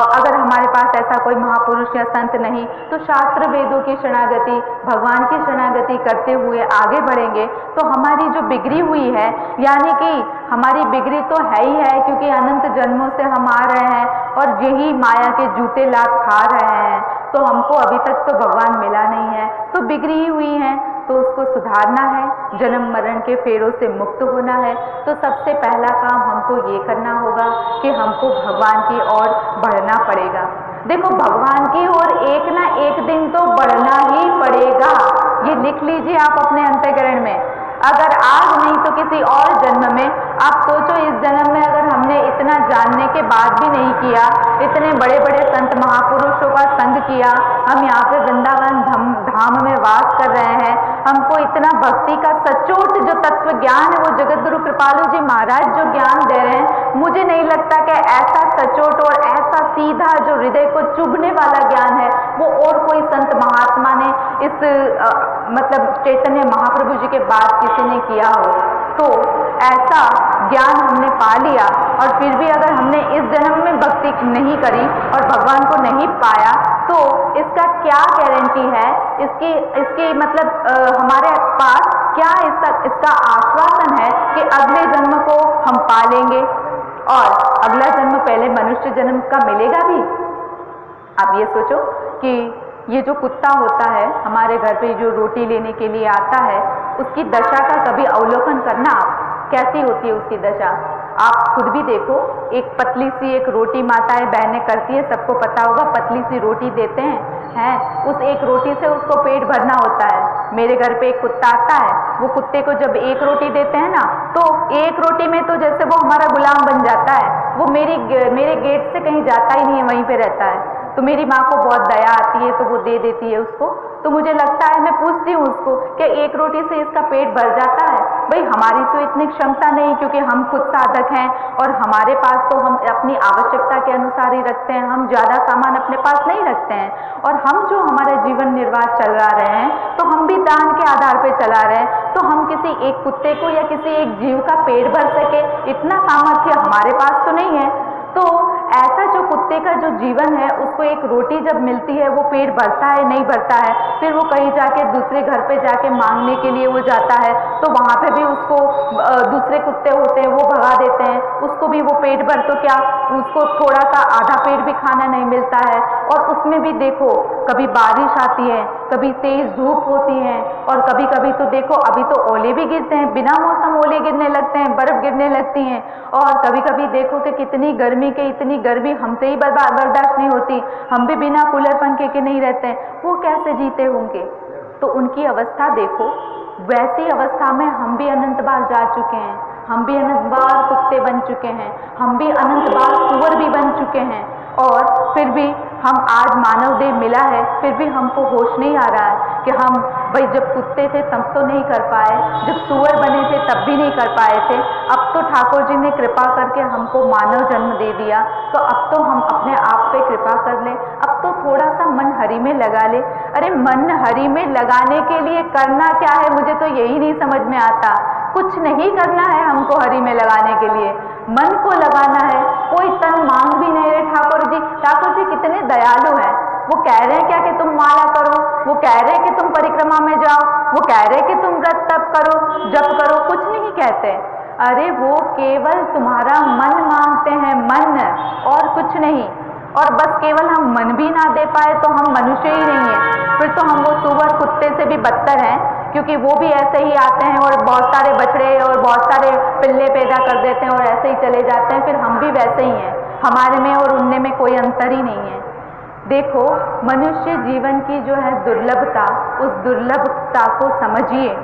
अगर हमारे पास ऐसा कोई महापुरुष या संत नहीं, तो शास्त्र वेदों की शरणागति, भगवान की शरणागति करते हुए आगे बढ़ेंगे, तो हमारी जो बिगड़ी हुई है, यानी कि हमारी बिगड़ी तो है ही है, क्योंकि अनंत जन्मों से हम आ रहे हैं और यही माया के जूते लात खा रहे हैं, तो हमको अभी तक तो भगवान मिला नहीं है, तो बिगड़ी हुई है, तो उसको सुधारना है, जन्म मरण के फेरों से मुक्त होना है। तो सबसे पहला काम हमको ये करना होगा कि हमको भगवान की ओर बढ़ना पड़ेगा। देखो, भगवान की ओर एक ना एक दिन तो बढ़ना ही पड़ेगा, ये लिख लीजिए आप अपने अंतःकरण में। अगर आज नहीं तो किसी और जन्म में। आप सोचो, इस जन्म में अगर हमने इतना जानने के बाद भी नहीं किया, इतने बड़े बड़े संत महापुरुषों का संग किया, हम यहाँ पे वृंदावन धाम में वास कर रहे हैं, हमको इतना भक्ति का सचोट जो तत्व ज्ञान है वो जगत गुरु कृपालु जी महाराज जो ज्ञान दे रहे हैं, मुझे नहीं लगता कि ऐसा सचोट और ऐसा सीधा जो हृदय को चुभने वाला ज्ञान है वो और कोई संत महात्मा ने इस मतलब चैतन्य महाप्रभु जी के बाद किसी ने किया हो। तो ऐसा ज्ञान हमने पा लिया और फिर भी अगर हमने इस जन्म में भक्ति नहीं करी और भगवान को नहीं पाया, तो इसका क्या गारंटी है, इसकी मतलब हमारे पास क्या इसका आश्वासन है कि अगले जन्म को हम पालेंगे और अगला जन्म पहले मनुष्य जन्म का मिलेगा भी। आप ये सोचो कि ये जो कुत्ता होता है हमारे घर पे जो रोटी लेने के लिए आता है, उसकी दशा का कभी अवलोकन करना आप, कैसी होती है उसकी दशा। आप खुद भी देखो, एक पतली सी एक रोटी माताएं बहनें करती है, सबको पता होगा, पतली सी रोटी देते हैं, उस एक रोटी से उसको पेट भरना होता है। मेरे घर पे एक कुत्ता आता है, वो कुत्ते को जब एक रोटी देते हैं ना, तो एक रोटी में तो जैसे वो हमारा गुलाम बन जाता है, वो मेरे गेट से कहीं जाता ही नहीं है, वहीं पे रहता है। तो मेरी माँ को बहुत दया आती है तो वो दे देती है उसको। तो मुझे लगता है, मैं पूछती हूँ उसको कि एक रोटी से इसका पेट भर जाता है? भाई हमारी तो इतनी क्षमता नहीं, क्योंकि हम खुद साधक हैं और हमारे पास तो हम अपनी आवश्यकता के अनुसार ही रखते हैं, हम ज़्यादा सामान अपने पास नहीं रखते हैं। और हम जो हमारा जीवन निर्वाह चला रहे हैं तो हम भी दान के आधार पर चला रहे हैं, तो हम किसी एक कुत्ते को या किसी एक जीव का पेट भर सके इतना सामर्थ्य हमारे पास तो नहीं है। तो ऐसा जो कुत्ते का जो जीवन है, उसको एक रोटी जब मिलती है वो पेट भरता है नहीं भरता है, फिर वो कहीं जाके दूसरे घर पे जाके मांगने के लिए वो जाता है, तो वहाँ पे भी उसको दूसरे कुत्ते होते हैं वो भगा देते हैं, उसको भी वो पेट भर तो क्या, उसको थोड़ा सा आधा पेट भी खाना नहीं मिलता है। और उसमें भी देखो, कभी बारिश आती है, कभी तेज धूप होती है, और कभी कभी तो देखो अभी तो ओले भी गिरते हैं, बिना मौसम ओले गिरने लगते हैं, बर्फ गिरने लगती हैं। और कभी कभी देखो कि कितनी गर्मी हमसे ही बर्दाश्त नहीं होती, हम भी बिना कूलर पंखे के नहीं रहते हैं, वो कैसे जीते होंगे। तो उनकी अवस्था देखो, वैसी अवस्था में हम भी अनंत बार जा चुके हैं, हम भी अनंत बार कुत्ते बन चुके हैं, हम भी अनंत बार सुअर भी बन चुके हैं, और फिर भी हम आज मानव देह मिला है, फिर भी हमको होश नहीं आ रहा है कि हम भाई जब कुत्ते थे तब तो नहीं कर पाए, जब सुअर बने थे तब भी नहीं कर पाए थे, अब तो ठाकुर जी ने कृपा करके हमको मानव जन्म दे दिया, तो अब तो हम अपने आप पे कृपा कर ले, अब तो थोड़ा सा मन हरि में लगा ले। अरे मन हरि में लगाने के लिए करना क्या है, मुझे तो यही नहीं समझ में आता। कुछ नहीं करना है हमको हरि में लगाने के लिए, मन को लगाना है। कोई तन मांग भी नहीं रहे ठाकुर जी। ठाकुर जी कितने दयालु हैं, वो कह रहे हैं क्या कि तुम माला करो, वो कह रहे हैं कि तुम परिक्रमा में जाओ, वो कह रहे हैं कि तुम व्रत तप करो, जप करो, कुछ नहीं कहते। अरे वो केवल तुम्हारा मन मांगते हैं, मन, और कुछ नहीं। और बस केवल हम मन भी ना दे पाए तो हम मनुष्य ही नहीं है, फिर तो हम वो सुअर कुत्ते से भी बदतर हैं, क्योंकि वो भी ऐसे ही आते हैं और बहुत सारे बछड़े और बहुत सारे पिल्ले पैदा कर देते हैं और ऐसे ही चले जाते हैं, फिर हम भी वैसे ही हैं, हमारे में और उनमें में कोई अंतर ही नहीं है। देखो, मनुष्य जीवन की जो है दुर्लभता, उस दुर्लभता को समझिए।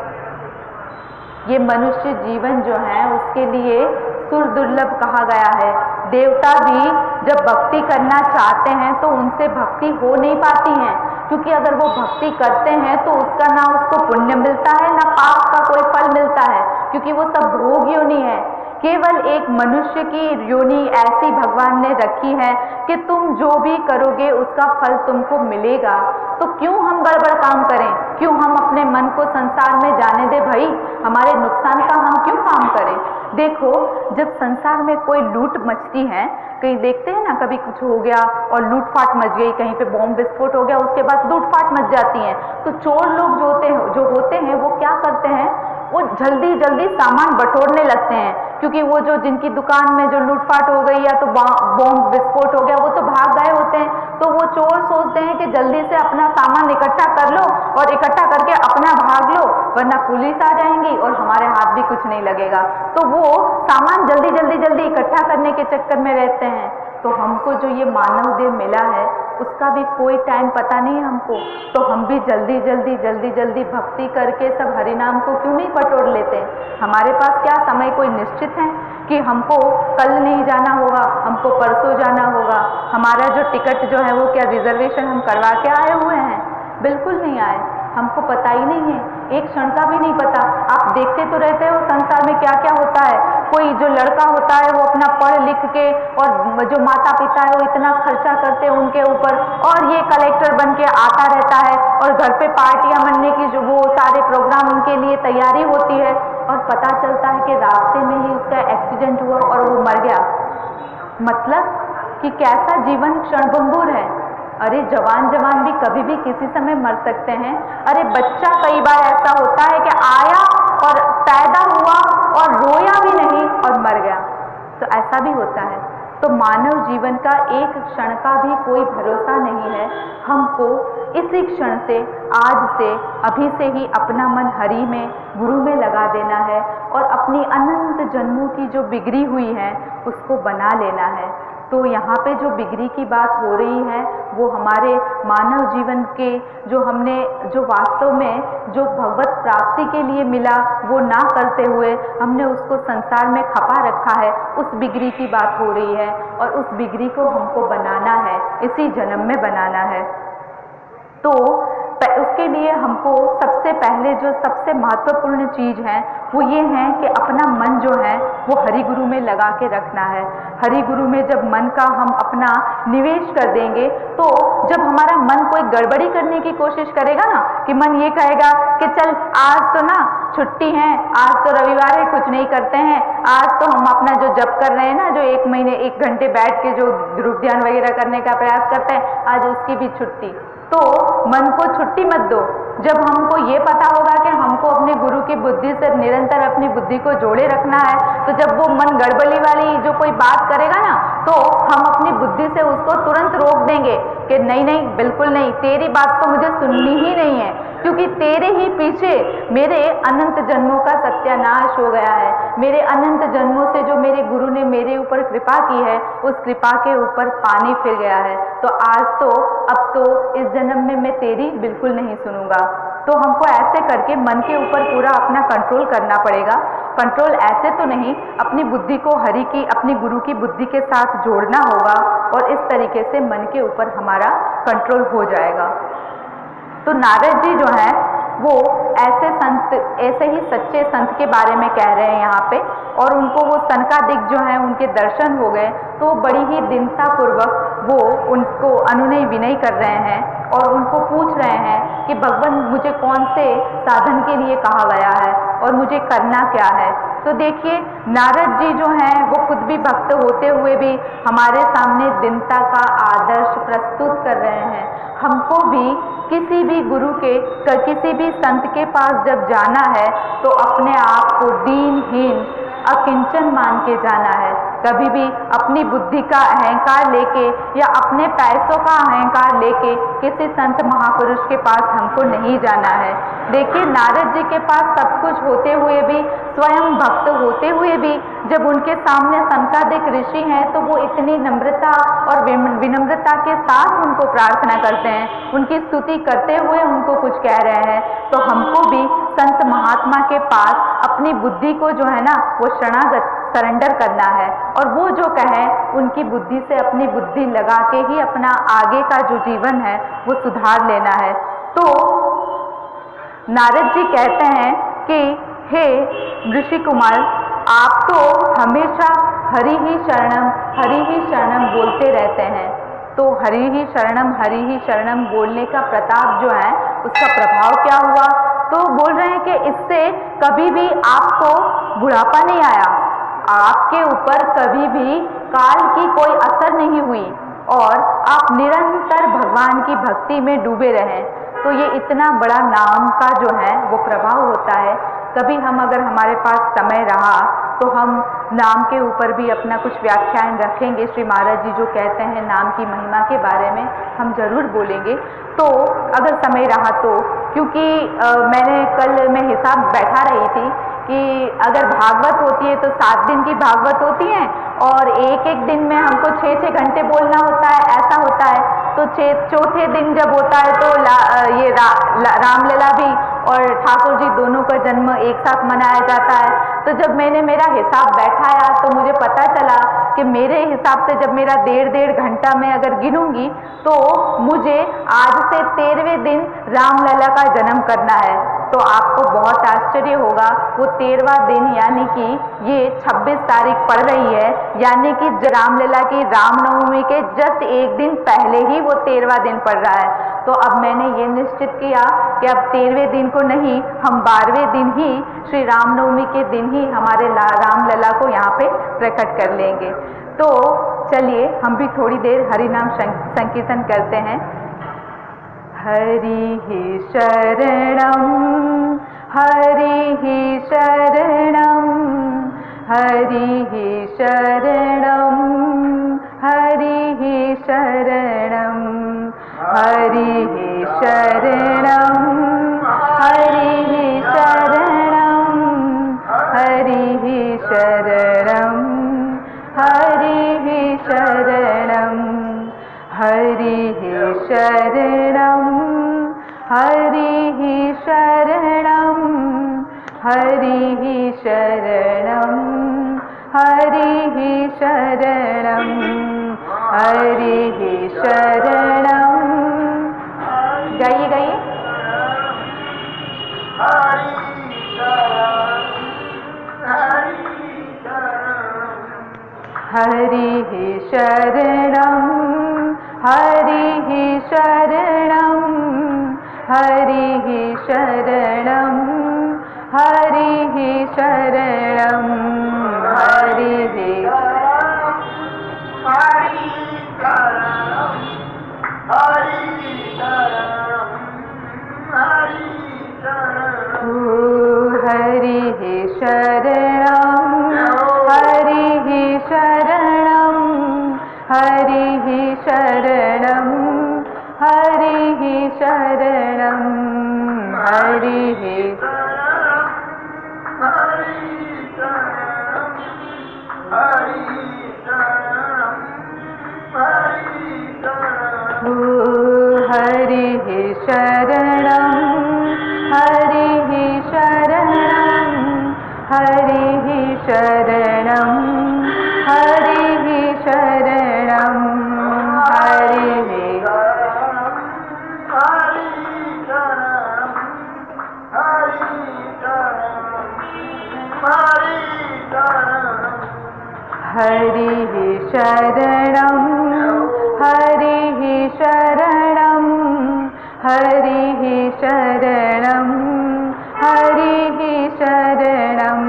ये मनुष्य जीवन जो है उसके लिए सुर दुर्लभ कहा गया है। देवता भी जब भक्ति करना चाहते हैं तो उनसे भक्ति हो नहीं पाती है, क्योंकि अगर वो भक्ति करते हैं तो उसका ना उसको पुण्य मिलता है ना पाप का कोई फल मिलता है, क्योंकि वो सब भोग योनि है। केवल एक मनुष्य की योनि ऐसी भगवान ने रखी है कि तुम जो भी करोगे उसका फल तुमको मिलेगा। तो क्यों हम गड़बड़ काम करें, क्यों हम अपने मन को संसार में जाने दें भाई, हमारे नुकसान का हम क्यों काम करें। देखो, जब संसार में कोई लूट मचती है, कहीं देखते हैं ना, कभी कुछ हो गया और लूटफाट मच गई, कहीं पे बॉम्ब विस्फोट हो गया, उसके बाद लूटफाट मच जाती है, तो चोर लोग जो होते हैं वो क्या करते हैं, वो जल्दी जल्दी सामान बटोरने लगते हैं, क्योंकि वो जो जिनकी दुकान में जो लूटफाट हो गई या तो बॉम्ब विस्फोट हो गया, वो तो भाग गए होते हैं, तो वो चोर सोचते हैं कि जल्दी से अपना सामान इकट्ठा कर लो और इकट्ठा करके अपना भाग लो, वरना पुलिस आ जाएंगी और हमारे हाथ भी कुछ नहीं लगेगा। तो वो सामान जल्दी जल्दी जल्दी इकट्ठा करने के चक्कर में रहते हैं। तो हमको जो ये मानव देह मिला है उसका भी कोई टाइम पता नहीं है हमको, तो हम भी जल्दी जल्दी भक्ति करके सब हरिनाम को क्यों नहीं बटोर लेते। हमारे पास क्या समय कोई निश्चित है कि हमको कल नहीं जाना होगा, हमको परसों जाना होगा, हमारा जो टिकट जो है वो क्या रिजर्वेशन हम करवा के आए हुए हैं? बिल्कुल नहीं आए, हमको पता ही नहीं है, एक क्षण का भी नहीं पता। आप देखते तो रहते हो संसार में क्या क्या होता है। कोई जो लड़का होता है वो अपना पढ़ लिख के, और जो माता पिता है वो इतना खर्चा करते हैं उनके ऊपर, और ये कलेक्टर बन के आता रहता है और घर पे पार्टियां मनने की जो वो सारे प्रोग्राम उनके लिए तैयारी होती है, और पता चलता है कि रास्ते में ही उसका एक्सीडेंट हुआ और वो मर गया। मतलब कि कैसा जीवन क्षणभंगुर है। अरे जवान जवान भी कभी भी किसी समय मर सकते हैं। अरे बच्चा कई बार ऐसा होता है कि आया और पैदा हुआ और रोया भी नहीं और मर गया, तो ऐसा भी होता है। तो मानव जीवन का एक क्षण का भी कोई भरोसा नहीं है। हमको इसी क्षण से, आज से, अभी से ही अपना मन हरि में, गुरु में लगा देना है और अपनी अनंत जन्मों की जो बिगड़ी हुई है उसको बना लेना है। तो यहाँ पे जो बिगड़ी की बात हो रही है वो हमारे मानव जीवन के जो वास्तव में जो भगवत प्राप्ति के लिए मिला वो ना करते हुए हमने उसको संसार में खपा रखा है, उस बिगड़ी की बात हो रही है और उस बिगड़ी को हमको बनाना है, इसी जन्म में बनाना है। तो उसके लिए हमको सबसे पहले जो सबसे महत्वपूर्ण चीज़ है वो ये है कि अपना मन जो है वो हरि गुरु में लगा के रखना है। हरि गुरु में जब मन का हम अपना निवेश कर देंगे तो जब हमारा मन कोई गड़बड़ी करने की कोशिश करेगा ना, कि मन ये कहेगा कि चल आज तो ना छुट्टी है, आज तो रविवार है, कुछ नहीं करते हैं, आज तो हम अपना जो जप कर रहे हैं ना, जो 1 महीने 1 घंटे बैठ के जो ध्रुव ध्यान वगैरह करने का प्रयास करते हैं, आज उसकी भी छुट्टी। तो मन को छुट्टी मत दो। जब हमको ये पता होगा कि हमको अपने गुरु की बुद्धि से निरंतर अपनी बुद्धि को जोड़े रखना है, तो जब वो मन गड़बड़ी वाली जो कोई बात करेगा ना, तो हम अपनी बुद्धि से उसको तुरंत रोक देंगे कि नहीं नहीं, बिल्कुल नहीं, तेरी बात तो मुझे सुननी ही नहीं है, क्योंकि तेरे ही पीछे मेरे अनंत जन्मों का सत्यानाश हो गया है। मेरे अनंत जन्मों से जो मेरे गुरु ने मेरे ऊपर कृपा की है, उस कृपा के ऊपर पानी फिर गया है। तो आज तो, अब तो, इस जन्म में मैं तेरी बिल्कुल नहीं सुनूंगा। तो हमको ऐसे करके मन के ऊपर पूरा अपना कंट्रोल करना पड़ेगा। कंट्रोल ऐसे तो नहीं, अपनी बुद्धि को हरि की, अपनी गुरु की बुद्धि के साथ जोड़ना होगा और इस तरीके से मन के ऊपर हमारा कंट्रोल हो जाएगा। तो नारद जी जो है वो ऐसे संत, ऐसे ही सच्चे संत के बारे में कह रहे हैं यहाँ पे, और उनको वो सनकादिक जो है उनके दर्शन हो गए, तो बड़ी ही दीनता पूर्वक वो उनको अनुनय विनय कर रहे हैं और उनको पूछ रहे हैं कि भगवान मुझे कौन से साधन के लिए कहा गया है और मुझे करना क्या है। तो देखिए नारद जी जो हैं वो खुद भी भक्त होते हुए भी हमारे सामने दीनता का आदर्श प्रस्तुत कर रहे हैं। हमको भी किसी भी गुरु के, किसी भी संत के पास जब जाना है तो अपने आप को दीनहीन, अकिंचन मान के जाना है। कभी भी अपनी बुद्धि का अहंकार लेके या अपने पैसों का अहंकार लेके किसी संत महापुरुष के पास हमको नहीं जाना है। देखिए नारद जी के पास सब कुछ होते हुए भी, स्वयं भक्त होते हुए भी, जब उनके सामने सनकादिक ऋषि हैं तो वो इतनी नम्रता और विनम्रता के साथ उनको प्रार्थना करते हैं, उनकी स्तुति करते हुए उनको कुछ कह रहे हैं। तो हमको भी संत महात्मा के पास अपनी बुद्धि को जो है ना वो शरणागत, सरेंडर करना है और वो जो कहें उनकी बुद्धि से अपनी बुद्धि लगा के ही अपना आगे का जो जीवन है वो सुधार लेना है। तो नारद जी कहते हैं कि हे ऋषि कुमार, आप तो हमेशा हरि ही शरणम बोलते रहते हैं। तो हरि ही शरणम बोलने का प्रताप जो है उसका प्रभाव क्या हुआ? तो बोल रहे हैं कि इससे कभी भी आपको बुढ़ापा नहीं आया, आपके ऊपर कभी भी काल की कोई असर नहीं हुई और आप निरंतर भगवान की भक्ति में डूबे रहें। तो ये इतना बड़ा नाम का जो है वो प्रभाव होता है। कभी हम, अगर हमारे पास समय रहा तो हम नाम के ऊपर भी अपना कुछ व्याख्यान रखेंगे। श्री महाराज जी जो कहते हैं नाम की महिमा के बारे में हम जरूर बोलेंगे, तो अगर समय रहा तो। क्योंकि मैंने कल मैं हिसाब बैठा रही थी कि अगर भागवत होती है तो 7 दिन की भागवत होती है और एक दिन में हमको 6 घंटे बोलना होता है, ऐसा होता है। तो चौथे दिन जब होता है तो रामलला भी और ठाकुर जी दोनों का जन्म एक साथ मनाया जाता है। तो जब मैंने मेरा हिसाब बैठाया तो मुझे पता चला कि मेरे हिसाब से जब मेरा 1.5 घंटा में अगर गिनूंगी तो मुझे आज से 13वें दिन रामलला का जन्म करना है। तो आपको बहुत आश्चर्य होगा, वो 13वां दिन यानी कि ये 26 तारीख पड़ रही है, यानी कि रामलला की रामनवमी के जस्ट 1 दिन पहले ही वो 13वां दिन पड़ रहा है। तो अब मैंने ये निश्चित किया कि अब 13वें दिन को नहीं, हम 12वें दिन ही, श्री रामनवमी के दिन ही हमारे रामलला को यहाँ पे प्रकट कर लेंगे। तो चलिए हम भी थोड़ी देर हरि नाम संकीर्तन करते हैं। हरि शरणम हरि शरणम हरि शरणम हरि शरणम हरि शरणम हरि शरणम हरि शरणम हरि शरणम हरि शरणम हरि शरणम हरि शरणम हरि शरणम हरि शरणम। गाइए गाइए। हरि शरणम हरि शरणम हरि शरणम हरि शरणम हरि हरि शरणम हरि शरणम हरि शरणम हरि शरणम हरि हरि शरणम हरि शरणम हरि शरणम हरि शरणम हरि शरणम हरि शरणम हरि शरणम हरि शरणम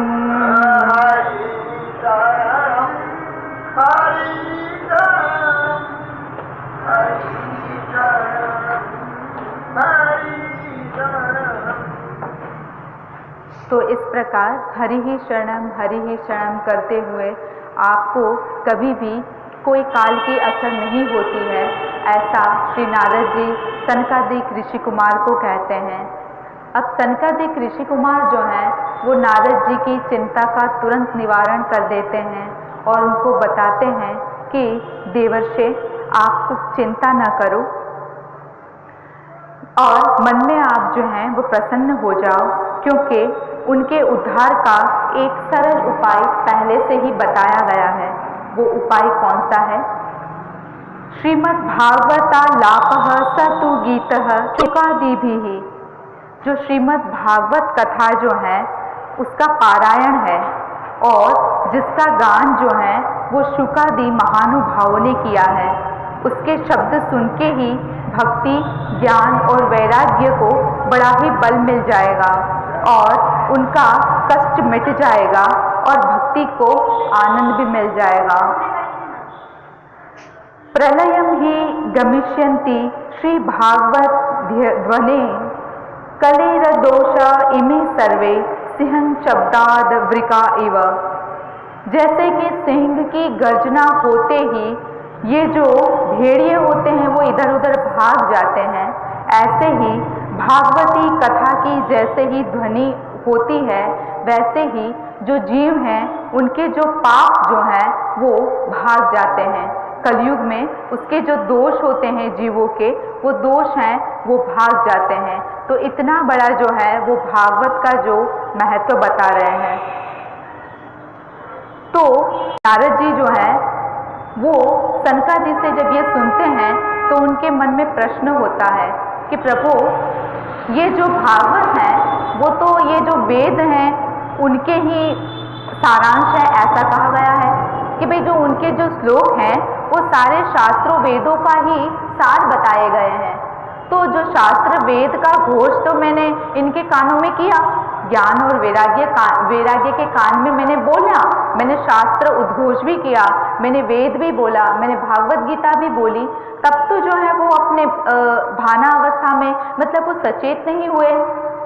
तो इस प्रकार हरि ही शरणम करते हुए आपको कभी भी कोई काल की असर नहीं होती है, ऐसा श्री नारद जी सनकादिक ऋषि कुमार को कहते हैं। अब सनकादिक ऋषि कुमार जो हैं वो नारद जी की चिंता का तुरंत निवारण कर देते हैं और उनको बताते हैं कि देवर्षि आप चिंता न करो और मन में आप जो हैं वो प्रसन्न हो जाओ, क्योंकि उनके उद्धार का एक सरल उपाय पहले से ही बताया गया है। वो उपाय कौन सा है? श्रीमद् भागवता लापः सतु गीतः शुकादिभिः। जो श्रीमद् भागवत कथा जो है उसका पारायण है और जिसका गान जो है वो शुकादि महानुभावों ने किया है। उसके शब्द सुन के ही भक्ति, ज्ञान और वैराग्य को बड़ा ही बल मिल जाएगा और उनका कष्ट मिट जाएगा और भक्ति को आनंद भी मिल जाएगा। प्रलयम ही गमिष्यन्ति श्री भागवत ध्वने कलेर दोषा इमे सर्वे सिंह शब्दाद वृका इव। जैसे कि सिंह की गर्जना होते ही ये जो भेड़िए होते हैं वो इधर उधर भाग जाते हैं, ऐसे ही भागवती कथा की जैसे ही ध्वनि होती है वैसे ही जो जीव हैं उनके जो पाप जो हैं वो भाग जाते हैं। कलयुग में उसके जो दोष होते हैं जीवों के, वो दोष हैं वो भाग जाते हैं। तो इतना बड़ा जो है वो भागवत का जो महत्व बता रहे हैं। तो नारद जी जो है वो सनकादि से जब ये सुनते हैं तो उनके मन में प्रश्न होता है कि प्रभु ये जो भागवत है वो तो ये जो वेद हैं उनके ही सारांश है, ऐसा कहा गया है कि भाई जो उनके जो श्लोक हैं वो सारे शास्त्रों वेदों का ही सार बताए गए हैं। तो जो शास्त्र वेद का घोष तो मैंने इनके कानों में किया ज्ञान और वैराग्य के कान में मैंने बोला, मैंने शास्त्र उद्घोष भी किया, मैंने वेद भी बोला, मैंने भागवत गीता भी बोली, तब तो जो है वो अपने भाना अवस्था में, मतलब वो सचेत नहीं हुए।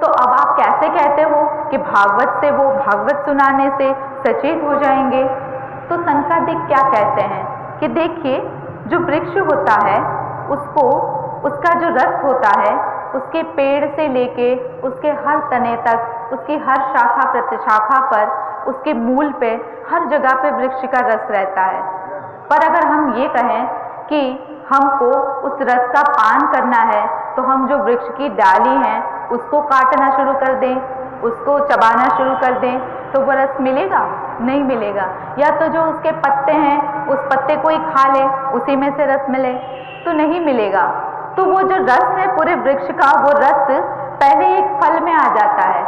तो अब आप कैसे कहते हो कि भागवत से, वो भागवत सुनाने से सचेत हो जाएंगे? तो सनकादिक क्या कहते हैं कि देखिए, जो वृक्ष होता है उसको, उसका जो रस होता है, उसके पेड़ से लेके उसके हर तने तक, उसकी हर शाखा प्रतिशाखा पर, उसके मूल पे, हर जगह पे वृक्ष का रस रहता है। पर अगर हम ये कहें कि हमको उस रस का पान करना है, तो हम जो वृक्ष की डाली हैं उसको काटना शुरू कर दें, उसको चबाना शुरू कर दें, तो वो रस मिलेगा? नहीं मिलेगा। या तो जो उसके पत्ते हैं उस पत्ते को ही खा ले, उसी में से रस मिले, तो नहीं मिलेगा। तो वो जो रस है पूरे वृक्ष का, वो रस पहले एक फल में आ जाता है,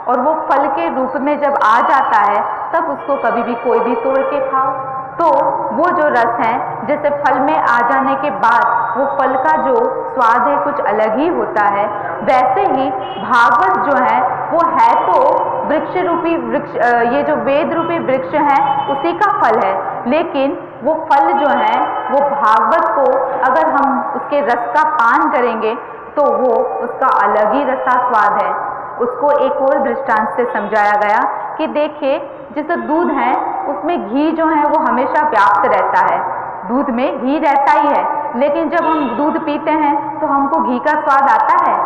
और वो फल के रूप में जब आ जाता है तब उसको कभी भी कोई भी तोड़ के खाओ। तो वो जो रस है, जैसे फल में आ जाने के बाद वो फल का जो स्वाद है कुछ अलग ही होता है, वैसे ही भागवत जो है वो है तो वृक्ष रूपी वृक्ष, ये जो वेद रूपी वृक्ष है उसी का फल है, लेकिन वो फल जो है वो भागवत को अगर हम उसके रस का पान करेंगे तो वो उसका अलग ही रसास्वाद है। उसको एक और दृष्टांत से समझाया गया कि देखिए, जैसे दूध है उसमें घी जो है वो हमेशा व्याप्त रहता है, दूध में घी रहता ही है, लेकिन जब हम दूध पीते हैं तो हमको घी का स्वाद आता है?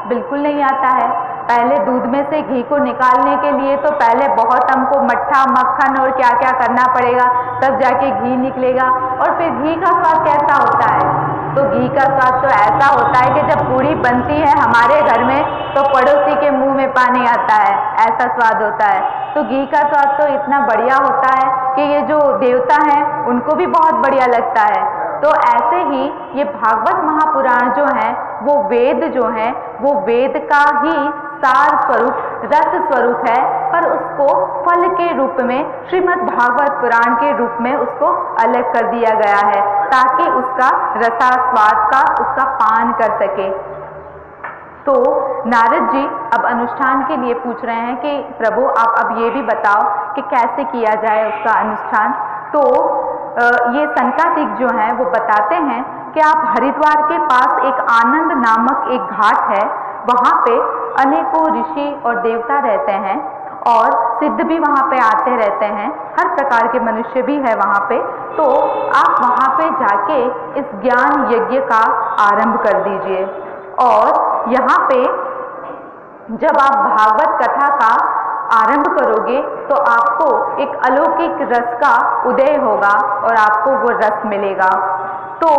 बिल्कुल नहीं आता है। पहले दूध में से घी को निकालने के लिए तो पहले बहुत हमको मट्ठा, मक्खन और क्या क्या करना पड़ेगा, तब जाके घी निकलेगा। और फिर घी का स्वाद कैसा होता है? तो घी का स्वाद तो ऐसा होता है कि जब पूड़ी बनती है हमारे घर में तो पड़ोसी के मुंह में पानी आता है, ऐसा स्वाद होता है। तो घी का स्वाद तो इतना बढ़िया होता है कि ये जो देवता हैं उनको भी बहुत बढ़िया लगता है। तो ऐसे ही ये भागवत महापुराण जो है वो वेद जो है वो वेद का ही सार स्वरूप, रस स्वरूप है, पर उसको फल के रूप में श्रीमद् भागवत पुराण के रूप में उसको अलग कर दिया गया है, ताकि उसका रसास्वाद का उसका पान कर सके। तो नारद जी अब अनुष्ठान के लिए पूछ रहे हैं कि प्रभु आप अब ये भी बताओ कि कैसे किया जाए उसका अनुष्ठान। तो ये सनकादिक जो हैं वो बताते हैं कि आप हरिद्वार के पास एक आनंद नामक एक घाट है, वहाँ पे अनेकों ऋषि और देवता रहते हैं और सिद्ध भी वहाँ पे आते रहते हैं, हर प्रकार के मनुष्य भी है वहाँ पे। तो आप वहाँ पे जाके इस ज्ञान यज्ञ का आरंभ कर दीजिए, और यहाँ पे जब आप भागवत कथा का आरंभ करोगे तो आपको एक अलौकिक रस का उदय होगा और आपको वो रस मिलेगा। तो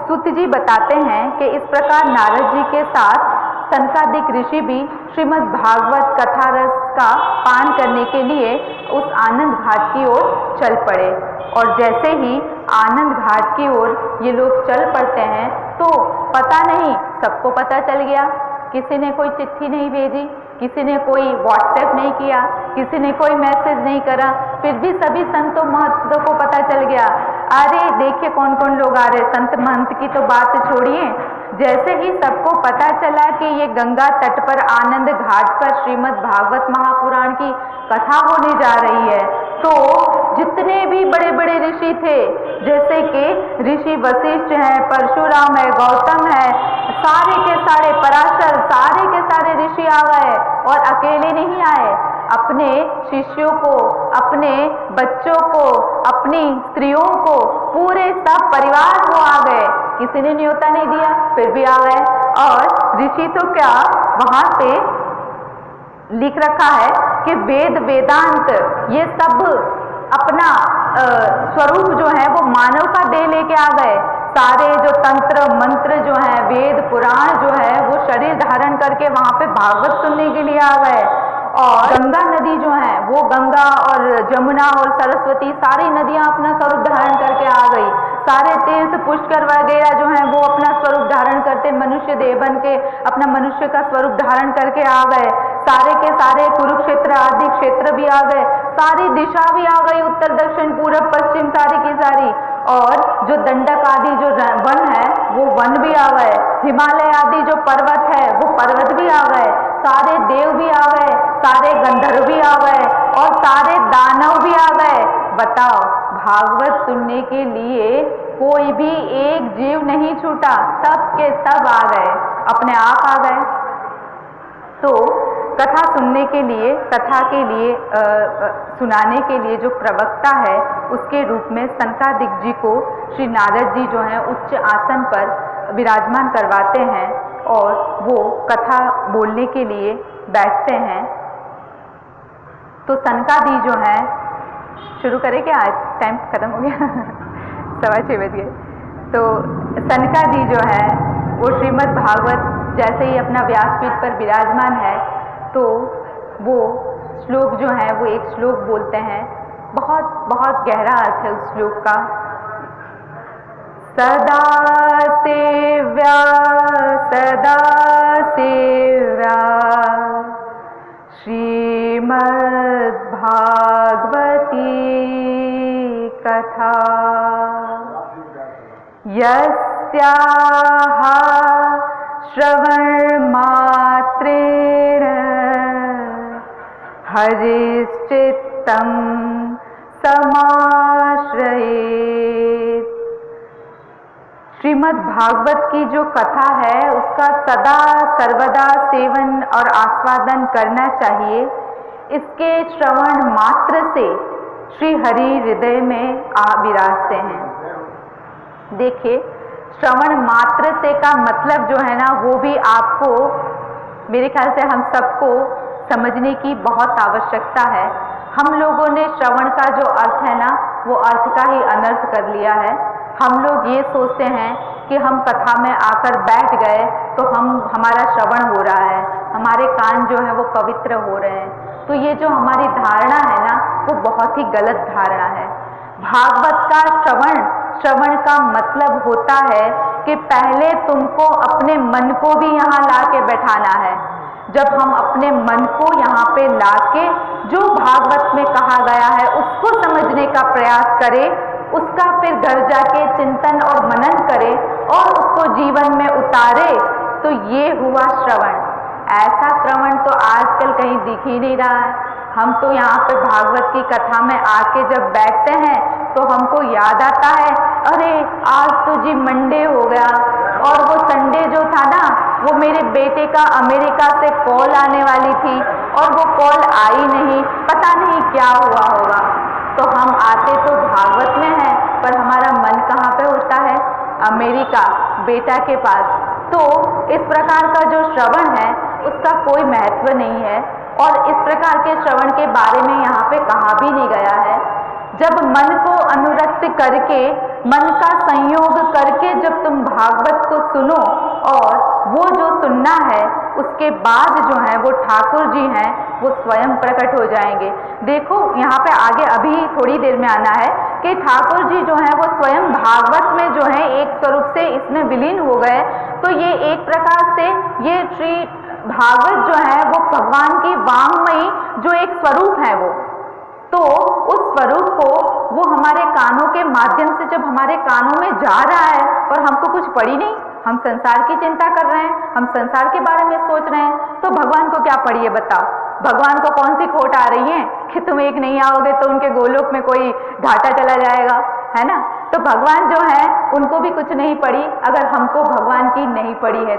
सूत जी बताते हैं कि इस प्रकार नारद जी के साथ सनकादिक ऋषि भी श्रीमद् भागवत कथा रस का पान करने के लिए उस आनंद घाट की ओर चल पड़े। और जैसे ही आनंद घाट की ओर ये लोग चल पड़ते हैं तो पता नहीं, सबको पता चल गया, किसी ने कोई चिट्ठी नहीं भेजी, किसी ने कोई व्हाट्सएप नहीं किया, किसी ने कोई मैसेज नहीं करा, फिर भी सभी संतों महंतों को पता चल गया। अरे देखिए कौन कौन लोग आ रहे, संत महंत की तो बात छोड़िए। जैसे ही सबको पता चला कि ये गंगा तट पर आनंद घाट पर श्रीमद् भागवत महापुराण की कथा होने जा रही है, तो जितने भी बड़े बड़े ऋषि थे, जैसे कि ऋषि वशिष्ठ हैं, परशुराम है, गौतम है, सारे के सारे पराशर, सारे के सारे ऋषि आ गए। और अकेले नहीं आए, अपने शिष्यों को, अपने बच्चों को, अपनी स्त्रियों को, पूरे सब परिवार को आ गए। किसी ने न्योता नहीं दिया, फिर भी आ गए। और ऋषि तो क्या, वहां पे लिख रखा है कि वेद वेदांत ये सब अपना स्वरूप जो है वो मानव का दे लेके आ गए। सारे जो तंत्र मंत्र जो है, वेद पुराण जो है, वो शरीर धारण करके वहां पे भागवत सुनने के लिए आ गए। और गंगा नदी जो है वो, गंगा और जमुना और सरस्वती, सारी नदियां अपना स्वरूप धारण करके आ गई। सारे तीर्थ पुष्कर वगैरह जो हैं वो अपना स्वरूप धारण करते, मनुष्य देह बन के अपना मनुष्य का स्वरूप धारण करके आ गए। सारे के सारे कुरुक्षेत्र आदि क्षेत्र भी आ गए, सारी दिशा भी आ गई, उत्तर दक्षिण पूरब पश्चिम सारी की सारी। और जो दंडक आदि जो वन है वो वन भी आ गए, हिमालय आदि जो पर्वत है वो पर्वत भी आ गए। सारे देव भी आ गए, सारे गंधर्व भी आ गए और सारे दानव भी आ गए। बताओ, भागवत सुनने के लिए कोई भी एक जीव नहीं छूटा, सब के सब आ गए, अपने आप आ गए। तो कथा सुनने के लिए, कथा के लिए सुनाने के लिए जो प्रवक्ता है, उसके रूप में सनकादिक जी को श्री नारद जी जो हैं उच्च आसन पर विराजमान करवाते हैं और वो कथा बोलने के लिए बैठते हैं। तो सनकादि जो है, शुरू करें क्या? आज टाइम खत्म हो गया 6:15 बज गए। तो सनकादि जो है वो श्रीमद् भागवत जैसे ही अपना व्यासपीठ पर विराजमान है, तो वो श्लोक जो है वो एक श्लोक बोलते हैं। बहुत बहुत गहरा अर्थ है उस श्लोक का। सदा सेव्या सदा सेव्या श्रीमद् भागवती कथा यस्याः श्रवण मात्रेण हरिश्चित्तं समाश्रयेत्। श्रीमद् भागवत की जो कथा है उसका सदा सर्वदा सेवन और आस्वादन करना चाहिए। इसके श्रवण मात्र से श्री हरि हृदय में आ विराजते हैं। देखिए, श्रवण मात्र से का मतलब जो है ना, वो भी आपको, मेरे ख्याल से हम सबको समझने की बहुत आवश्यकता है। हम लोगों ने श्रवण का जो अर्थ है ना, वो अर्थ का ही अनर्थ कर लिया है। हम लोग ये सोचते हैं कि हम कथा में आकर बैठ गए तो हमारा श्रवण हो रहा है, हमारे कान जो है वो पवित्र हो रहे हैं। तो ये जो हमारी धारणा है ना, वो बहुत ही गलत धारणा है। भागवत का श्रवण का मतलब होता है कि पहले तुमको अपने मन को भी यहाँ ला के बैठाना है। जब हम अपने मन को यहाँ पे लाके जो भागवत में कहा गया है उसको समझने का प्रयास करें, उसका फिर घर जाके चिंतन और मनन करें और उसको जीवन में उतारे, तो ये हुआ श्रवण। ऐसा श्रवण तो आजकल कहीं दिख ही नहीं रहा है। हम तो यहाँ पे भागवत की कथा में आके जब बैठते हैं तो हमको याद आता है, अरे आज तो जी मंडे हो गया और वो संडे जो था ना, वो मेरे बेटे का अमेरिका से कॉल आने वाली थी और वो कॉल आई नहीं, पता नहीं क्या हुआ होगा। तो हम आते तो भागवत में हैं, पर हमारा मन कहाँ पे होता है? अमेरिका, बेटा के पास। तो इस प्रकार का जो श्रवण है उसका कोई महत्व नहीं है और इस प्रकार के श्रवण के बारे में यहाँ पे कहा भी नहीं गया है। जब मन को अनुरक्त करके, मन का संयोग करके जब तुम भागवत को सुनो और वो जो सुनना है उसके बाद जो है वो ठाकुर जी हैं वो स्वयं प्रकट हो जाएंगे। देखो यहाँ पे आगे अभी थोड़ी देर में आना है कि ठाकुर जी जो हैं वो स्वयं भागवत में जो है एक स्वरूप से इसमें विलीन हो गए। तो ये एक प्रकार से ये श्री भागवत जो है वो भगवान की वाङ्मयी जो एक स्वरूप है वो, तो उस स्वरूप को वो हमारे कानों के माध्यम से जब हमारे कानों में जा रहा है और हमको कुछ पड़ी नहीं, हम संसार की चिंता कर रहे हैं, हम संसार के बारे में सोच रहे हैं, तो भगवान को क्या पड़ी है बताओ? भगवान को कौन सी खोट आ रही है कि तुम एक नहीं आओगे तो उनके गोलोक में कोई घाटा चला जाएगा, है ना? तो भगवान जो है उनको भी कुछ नहीं पड़ी, अगर हमको भगवान की नहीं पड़ी है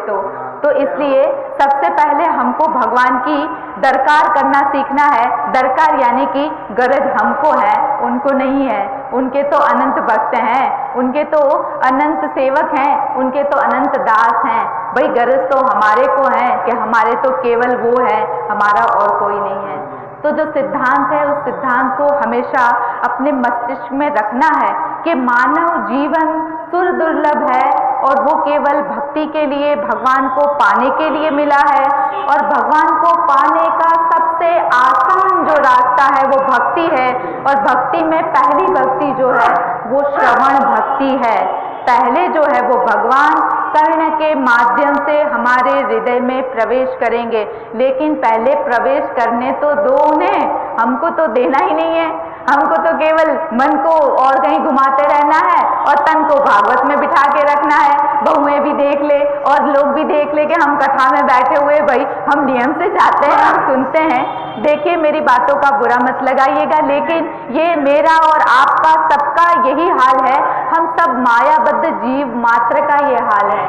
तो इसलिए सबसे पहले हमको भगवान की दरकार करना सीखना है। दरकार यानी कि गरज हमको है, उनको नहीं है। उनके तो अनंत भक्त हैं, उनके तो अनंत सेवक हैं, उनके तो अनंत दास हैं। भाई गरज तो हमारे को है कि हमारे तो केवल वो है, हमारा और कोई नहीं है। तो जो सिद्धांत है उस सिद्धांत को हमेशा अपने मस्तिष्क में रखना है कि मानव जीवन सुर दुर्लभ है और वो केवल भक्ति के लिए, भगवान को पाने के लिए मिला है और भगवान को पाने का सबसे आसान जो रास्ता है वो भक्ति है। और भक्ति में पहली भक्ति जो है वो श्रवण भक्ति है। पहले जो है वो भगवान कर्ण के माध्यम से हमारे हृदय में प्रवेश करेंगे, लेकिन पहले प्रवेश करने तो दो उन्हें, हमको तो देना ही नहीं है। हमको तो केवल मन को और कहीं घुमाते रहना है और तन को भागवत में बिठा के रखना है। बहुएं भी देख ले और लोग भी देख ले कि हम कथा में बैठे हुए भाई हम नियम से जाते हैं, हम सुनते हैं। देखिए मेरी बातों का बुरा मत लगाइएगा, लेकिन ये मेरा और आपका सबका यही हाल है। हम सब मायाबद्ध जीव मात्र का ये हाल है।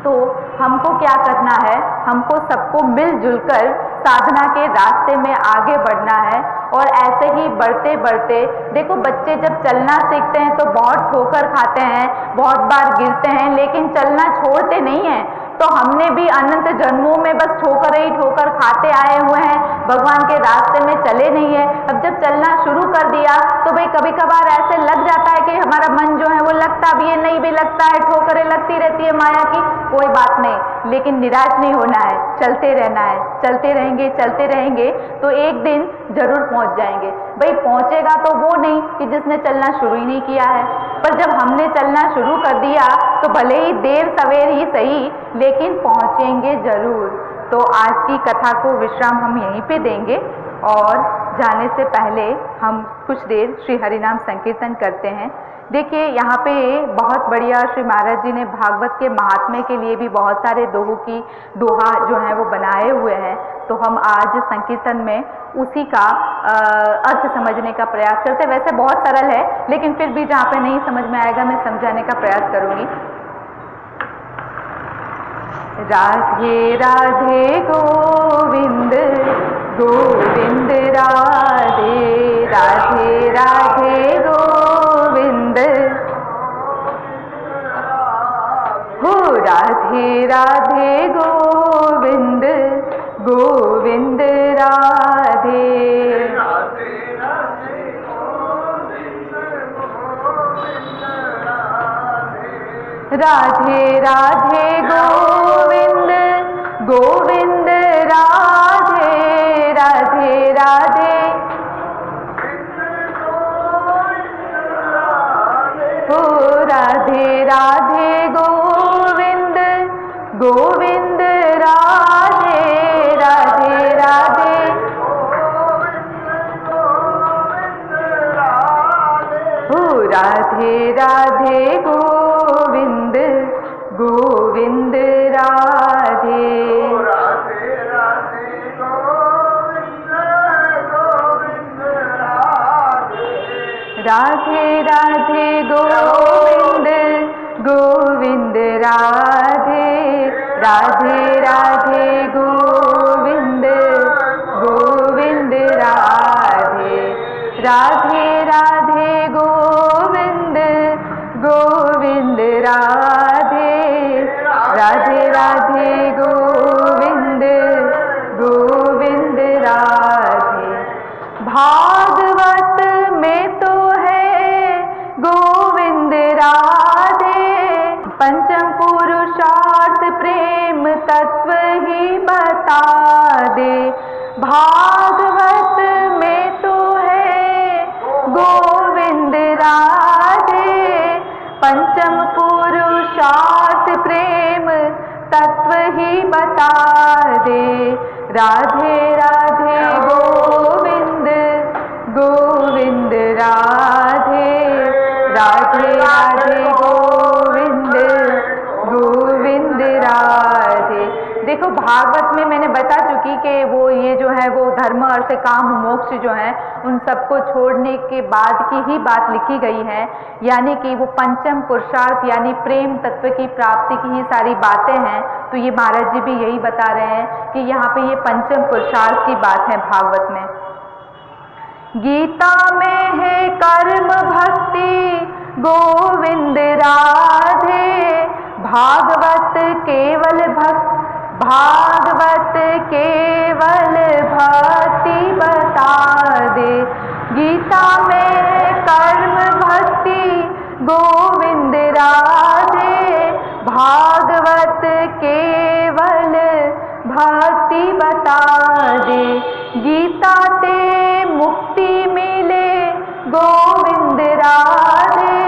तो हमको क्या करना है, हमको सबको मिलजुल कर साधना के रास्ते में आगे बढ़ना है। और ऐसे ही बढ़ते बढ़ते, देखो बच्चे जब चलना सीखते हैं तो बहुत ठोकर खाते हैं, बहुत बार गिरते हैं, लेकिन चलना छोड़ते नहीं हैं। तो हमने भी अनंत जन्मों में बस ठोकर ही ठोकर खाते आए हुए हैं, भगवान के रास्ते में चले नहीं है। अब जब चलना शुरू कर दिया तो भाई कभी कभार ऐसे लग जाता है कि हमारा मन जो है वो लगता भी है, नहीं भी लगता है, ठोकरें लगती रहती है माया की, कोई बात नहीं, लेकिन निराश नहीं होना है, चलते रहना है। चलते रहेंगे तो एक दिन जरूर पहुंच जाएंगे। भाई पहुंचेगा तो वो नहीं कि जिसने चलना शुरू ही नहीं किया है, पर जब हमने चलना शुरू कर दिया तो भले ही देर सवेर ही सही, लेकिन पहुंचेंगे जरूर। तो आज की कथा को विश्राम हम यहीं पे देंगे और जाने से पहले हम कुछ देर श्री हरिनाम संकीर्तन करते हैं। देखिए यहाँ पे बहुत बढ़िया श्री महाराज जी ने भागवत के महात्म्य के लिए भी बहुत सारे दोहा जो हैं वो बनाए हुए हैं। तो हम आज संकीर्तन में उसी का अर्थ समझने का प्रयास करते हैं। वैसे बहुत सरल है, लेकिन फिर भी जहाँ पे नहीं समझ में आएगा मैं समझाने का प्रयास करूँगी। राधे राधे गोविंद गोविंद राधे राधे राधे गोविंद हो राधे राधे गोविंद गोविंद राधे राधे राधे गोविंद गोविंद राधे राधे राधे हो राधे राधे गोविंद गोविंद राधे राधे राधे हो राधे राधे गोविंद गोविंद राधे राधे राधे गोविंद गोविंद राधे राधे राधे गोविंद गोविंद राधे राधे राधे गोविंद गोविंद राधे राधे राधे गोविंद गोविंद राधे। भागवत में तो है गोविंद राधे, पंचम पुरुषार्थ प्रेम तत्व ही बता दे। भागवत में तो है गोविंद राधे, पंचम पुरुषार्थ प्रेम तत्व ही बता दे। राधे राधे गोविंद गोविंद राधे राधे राधे गोविंद गोविंद राधे। देखो भागवत में मैंने बता चुकी कि वो ये जो है वो धर्म अर्थ काम मोक्ष जो है उन सबको छोड़ने के बाद की ही बात लिखी गई है, यानी कि वो पंचम पुरुषार्थ यानी प्रेम तत्व की प्राप्ति की ही सारी बातें हैं। तो ये महाराज जी भी यही बता रहे हैं कि यहाँ पे ये पंचम पुरुषार्थ की बात है भागवत में। गीता में है कर्म भक्ति गोविंद राधे, भागवत केवल भागवत केवल भक्ति बता दे। गीता में कर्म भक्ति गोविंद राधे, भागवत केवल भक्ति बता दे। गीता ते मुक्ति मिले गोविंद राधे,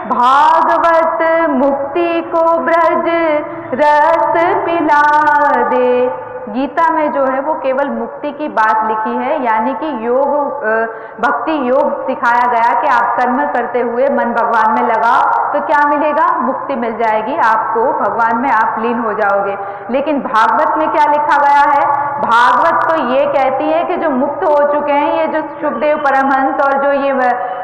भागवत मुक्ति को ब्रज रस पिला दे। गीता में जो है वो केवल मुक्ति की बात लिखी है, यानी कि योग भक्ति योग सिखाया गया कि आप कर्म करते हुए मन भगवान में लगाओ तो क्या मिलेगा, मुक्ति मिल जाएगी आपको, भगवान में आप लीन हो जाओगे। लेकिन भागवत में क्या लिखा गया है, भागवत तो ये कहती है कि जो मुक्त हो चुके हैं, ये जो सुखदेव परमहंस और जो ये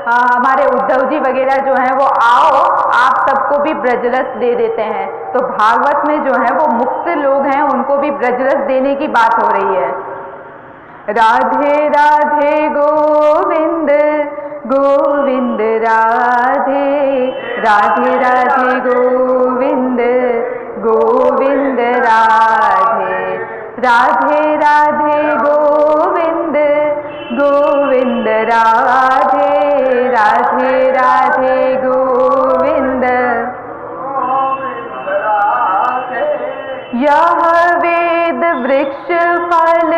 हमारे उद्धव जी वगैरह जो हैं वो आओ आप सबको भी ब्रजरस दे देते हैं। तो भागवत में जो है वो मुक्त लोग हैं उनको भी ब्रजरस देने की बात हो रही है। राधे राधे गोविंद गोविंद राधे, राधे राधे गोविंद गोविंद राधे, राधे राधे गोविंद गोविंद राधे, राधे राधे गोविंद। यह वेद वृक्ष फल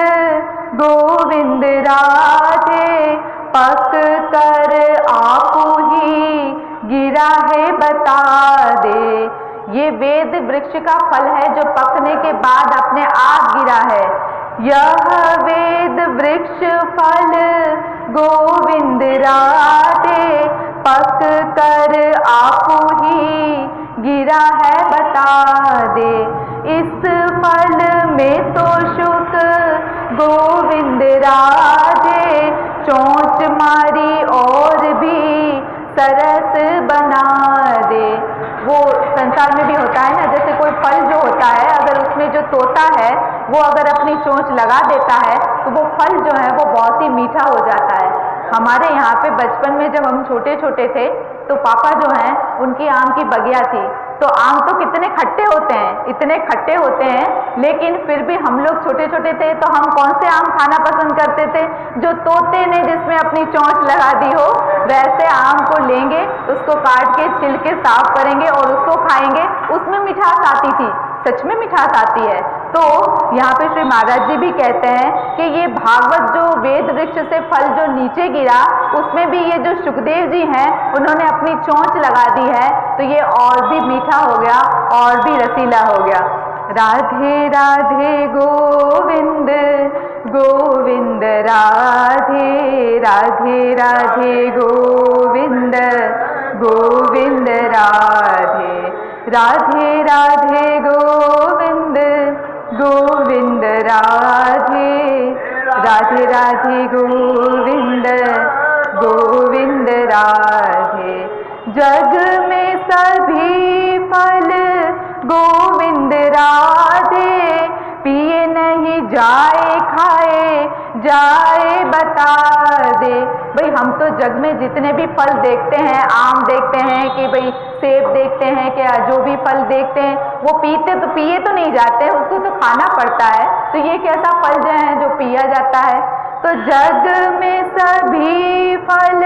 गोविंद राधे, पक कर आपू ही गिरा है बता दे। ये वेद वृक्ष का फल है जो पकने के बाद अपने आप गिरा है। यह वेद वृक्ष फल गोविंद राधे, पक कर आपू ही गिरा है बता दे। इस फल में तो शुक गोविंद राधे, चोंच मारी और भी सरस बना दे। वो संसार में भी होता है ना, जैसे कोई फल जो होता है अगर उसमें जो तोता है वो अगर अपनी चोंच लगा देता है तो वो फल जो है वो बहुत ही मीठा हो जाता है। हमारे यहाँ पे बचपन में जब हम छोटे छोटे थे तो पापा जो हैं उनकी आम की बगिया थी, तो आम तो कितने खट्टे होते हैं, इतने खट्टे होते हैं, लेकिन फिर भी हम लोग छोटे छोटे थे तो हम कौन से आम खाना पसंद करते थे, जो तोते ने जिसमें अपनी चोंच लगा दी हो वैसे आम को लेंगे, उसको काट के छिलके साफ करेंगे और उसको खाएंगे, उसमें मिठास आती थी, सच में मिठास आती है। तो यहाँ पे श्री महाराज जी भी कहते हैं कि ये भागवत जो वेद वृक्ष से फल जो नीचे गिरा उसमें भी ये जो सुखदेव जी हैं उन्होंने अपनी चोंच लगा दी है, तो ये और भी मीठा हो गया और भी रसीला हो गया। राधे राधे गोविंद गोविंद राधे, राधे राधे गोविंद गोविंद राधे, राधे राधे गोविंद गोविंद राधे, राधे राधे गोविंद गोविंद राधे। जग में सभी फल गोविंद राधे, पिए नहीं जाए खाए जाए बता दे। भाई हम तो जग में जितने भी फल देखते हैं, आम देखते हैं कि भाई सेब देखते हैं, क्या जो भी फल देखते हैं वो पिए तो नहीं जाते, उसको तो खाना पड़ता है। तो ये कैसा फल जो है जो पिया जाता है। तो जग में सभी फल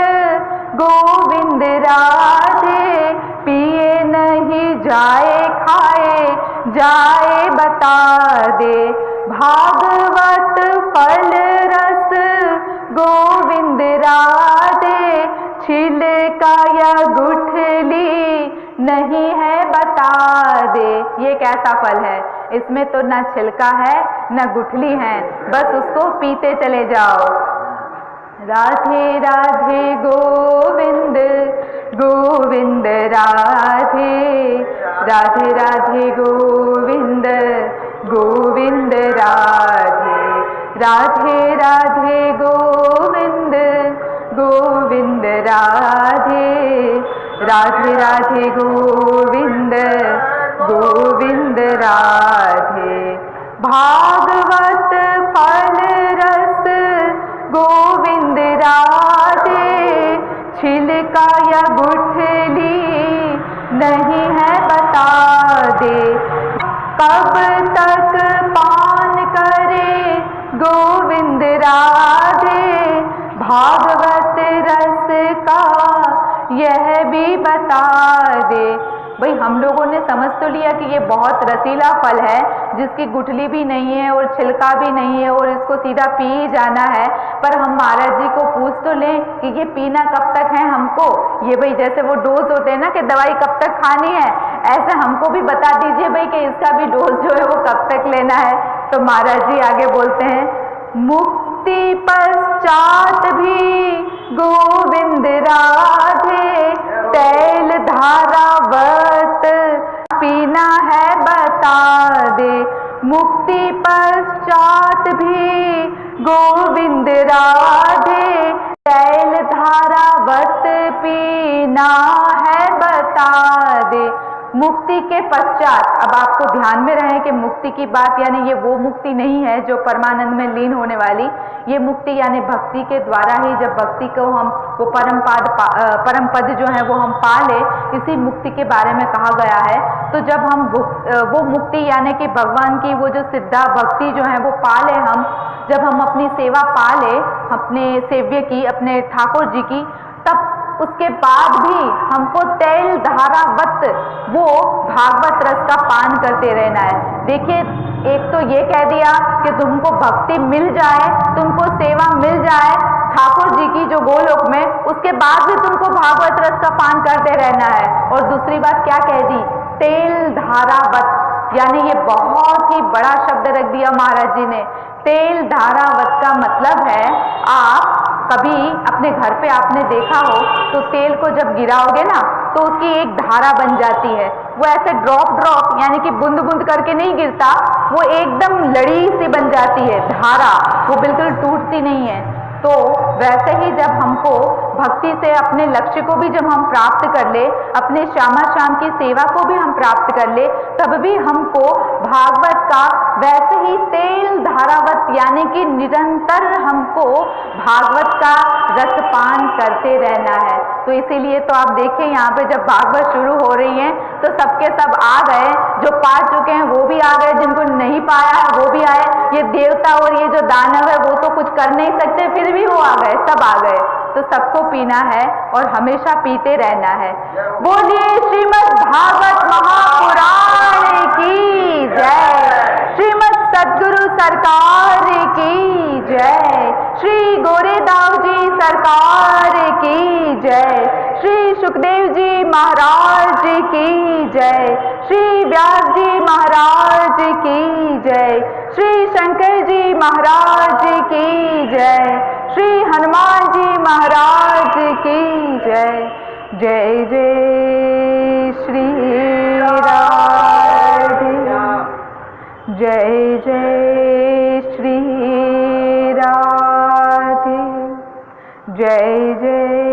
गोविंद राधे, पिए नहीं जाए खाए जाए बता दे। भागवत फल रस गोविंद राधे, छिलका या गुठली नहीं है बता दे। ये कैसा फल है, इसमें तो ना छिलका है ना गुठली है, बस उसको पीते चले जाओ। राधे राधे गोविंद गोविंद राधे, राधे राधे गोविंद गोविंद राधे, राधे राधे गोविंद गोविंद राधे, राधे राधे गोविंद गोविंद राधे। भागवत फल रस गोविंद राधे, छिलका या गुठली नहीं है बता दे। कब तक पान करे गोविंद राधे, भागवत रस का यह भी बता दे। भाई हम लोगों ने समझ तो लिया कि ये बहुत रसीला फल है जिसकी गुठली भी नहीं है और छिलका भी नहीं है और इसको सीधा पी ही जाना है, पर हम महाराज जी को पूछ तो लें कि ये पीना कब तक है हमको। ये भाई जैसे वो डोज होते हैं ना कि दवाई कब तक खानी है, ऐसे हमको भी बता दीजिए भाई कि इसका भी डोज जो है वो कब तक लेना है। तो महाराज जी आगे बोलते हैं, मुक्ति पश्चात भी गोविंद राधे, तैल धारावत पीना है बता दे। मुक्ति पश्चात भी गोविंद राधे, तैल धारावत पीना है बता दे। मुक्ति के पश्चात, अब आपको ध्यान में रहे कि मुक्ति की बात यानी ये वो मुक्ति नहीं है जो परमानंद में लीन होने वाली, ये मुक्ति यानी भक्ति के द्वारा ही, जब भक्ति को हम वो परम पद जो है वो हम पा ले, इसी मुक्ति के बारे में कहा गया है। तो जब हम वो मुक्ति यानी कि भगवान की वो जो सिद्धा भक्ति जो है वो पा ले, हम जब हम अपनी सेवा पा ले अपने सेव्य की, अपने ठाकुर जी की, तब उसके बाद भी हमको तैल धारावत वो भागवत रस का पान करते रहना है। देखिए, एक तो ये कह दिया कि तुमको भक्ति मिल जाए, तुमको सेवा मिल जाए ठाकुर जी की जो गोलोक में, उसके बाद भी तुमको भागवत रस का पान करते रहना है। और दूसरी बात क्या कह दी, तेल धारावत, यानी ये बहुत ही बड़ा शब्द रख दिया महाराज जी ने। तेल धारावत का मतलब है, आप कभी अपने घर पे आपने देखा हो तो तेल को जब गिराओगे ना तो उसकी एक धारा बन जाती है। वो ऐसे ड्रॉप ड्रॉप यानी कि बूंद बूंद करके नहीं गिरता, वो एकदम लड़ी सी बन जाती है धारा, वो बिल्कुल टूटती नहीं है। तो वैसे ही जब हमको भक्ति से अपने लक्ष्य को भी जब हम प्राप्त कर ले, अपने श्यामा श्याम की सेवा को भी हम प्राप्त कर ले, तब भी हमको भागवत का वैसे ही तेल धारावत यानी कि निरंतर हमको भागवत का रसपान करते रहना है। तो इसीलिए तो आप देखें यहाँ पे जब भागवत शुरू हो रही है तो सबके सब आ गए, जो पा चुके हैं वो भी आ गए, जिनको नहीं पाया है वो भी आए। ये देवता और ये जो दानव है वो तो कुछ कर नहीं सकते, फिर भी वो आ गए, सब आ गए। तो सबको पीना है और हमेशा पीते रहना है। बोलिए श्रीमद् भागवत महापुराण की जय, श्रीमद् सद्गुरु सरकार की जय, श्री गोरेदाव जी सरकार की जय, श्री सुखदेव जी महाराज की जय, श्री व्यास जी महाराज की जय, श्री शंकर जी महाराज की जय, श्री हनुमान जी महाराज की जय। जय जय श्री राधे, जय जय श्री राधे, जय जय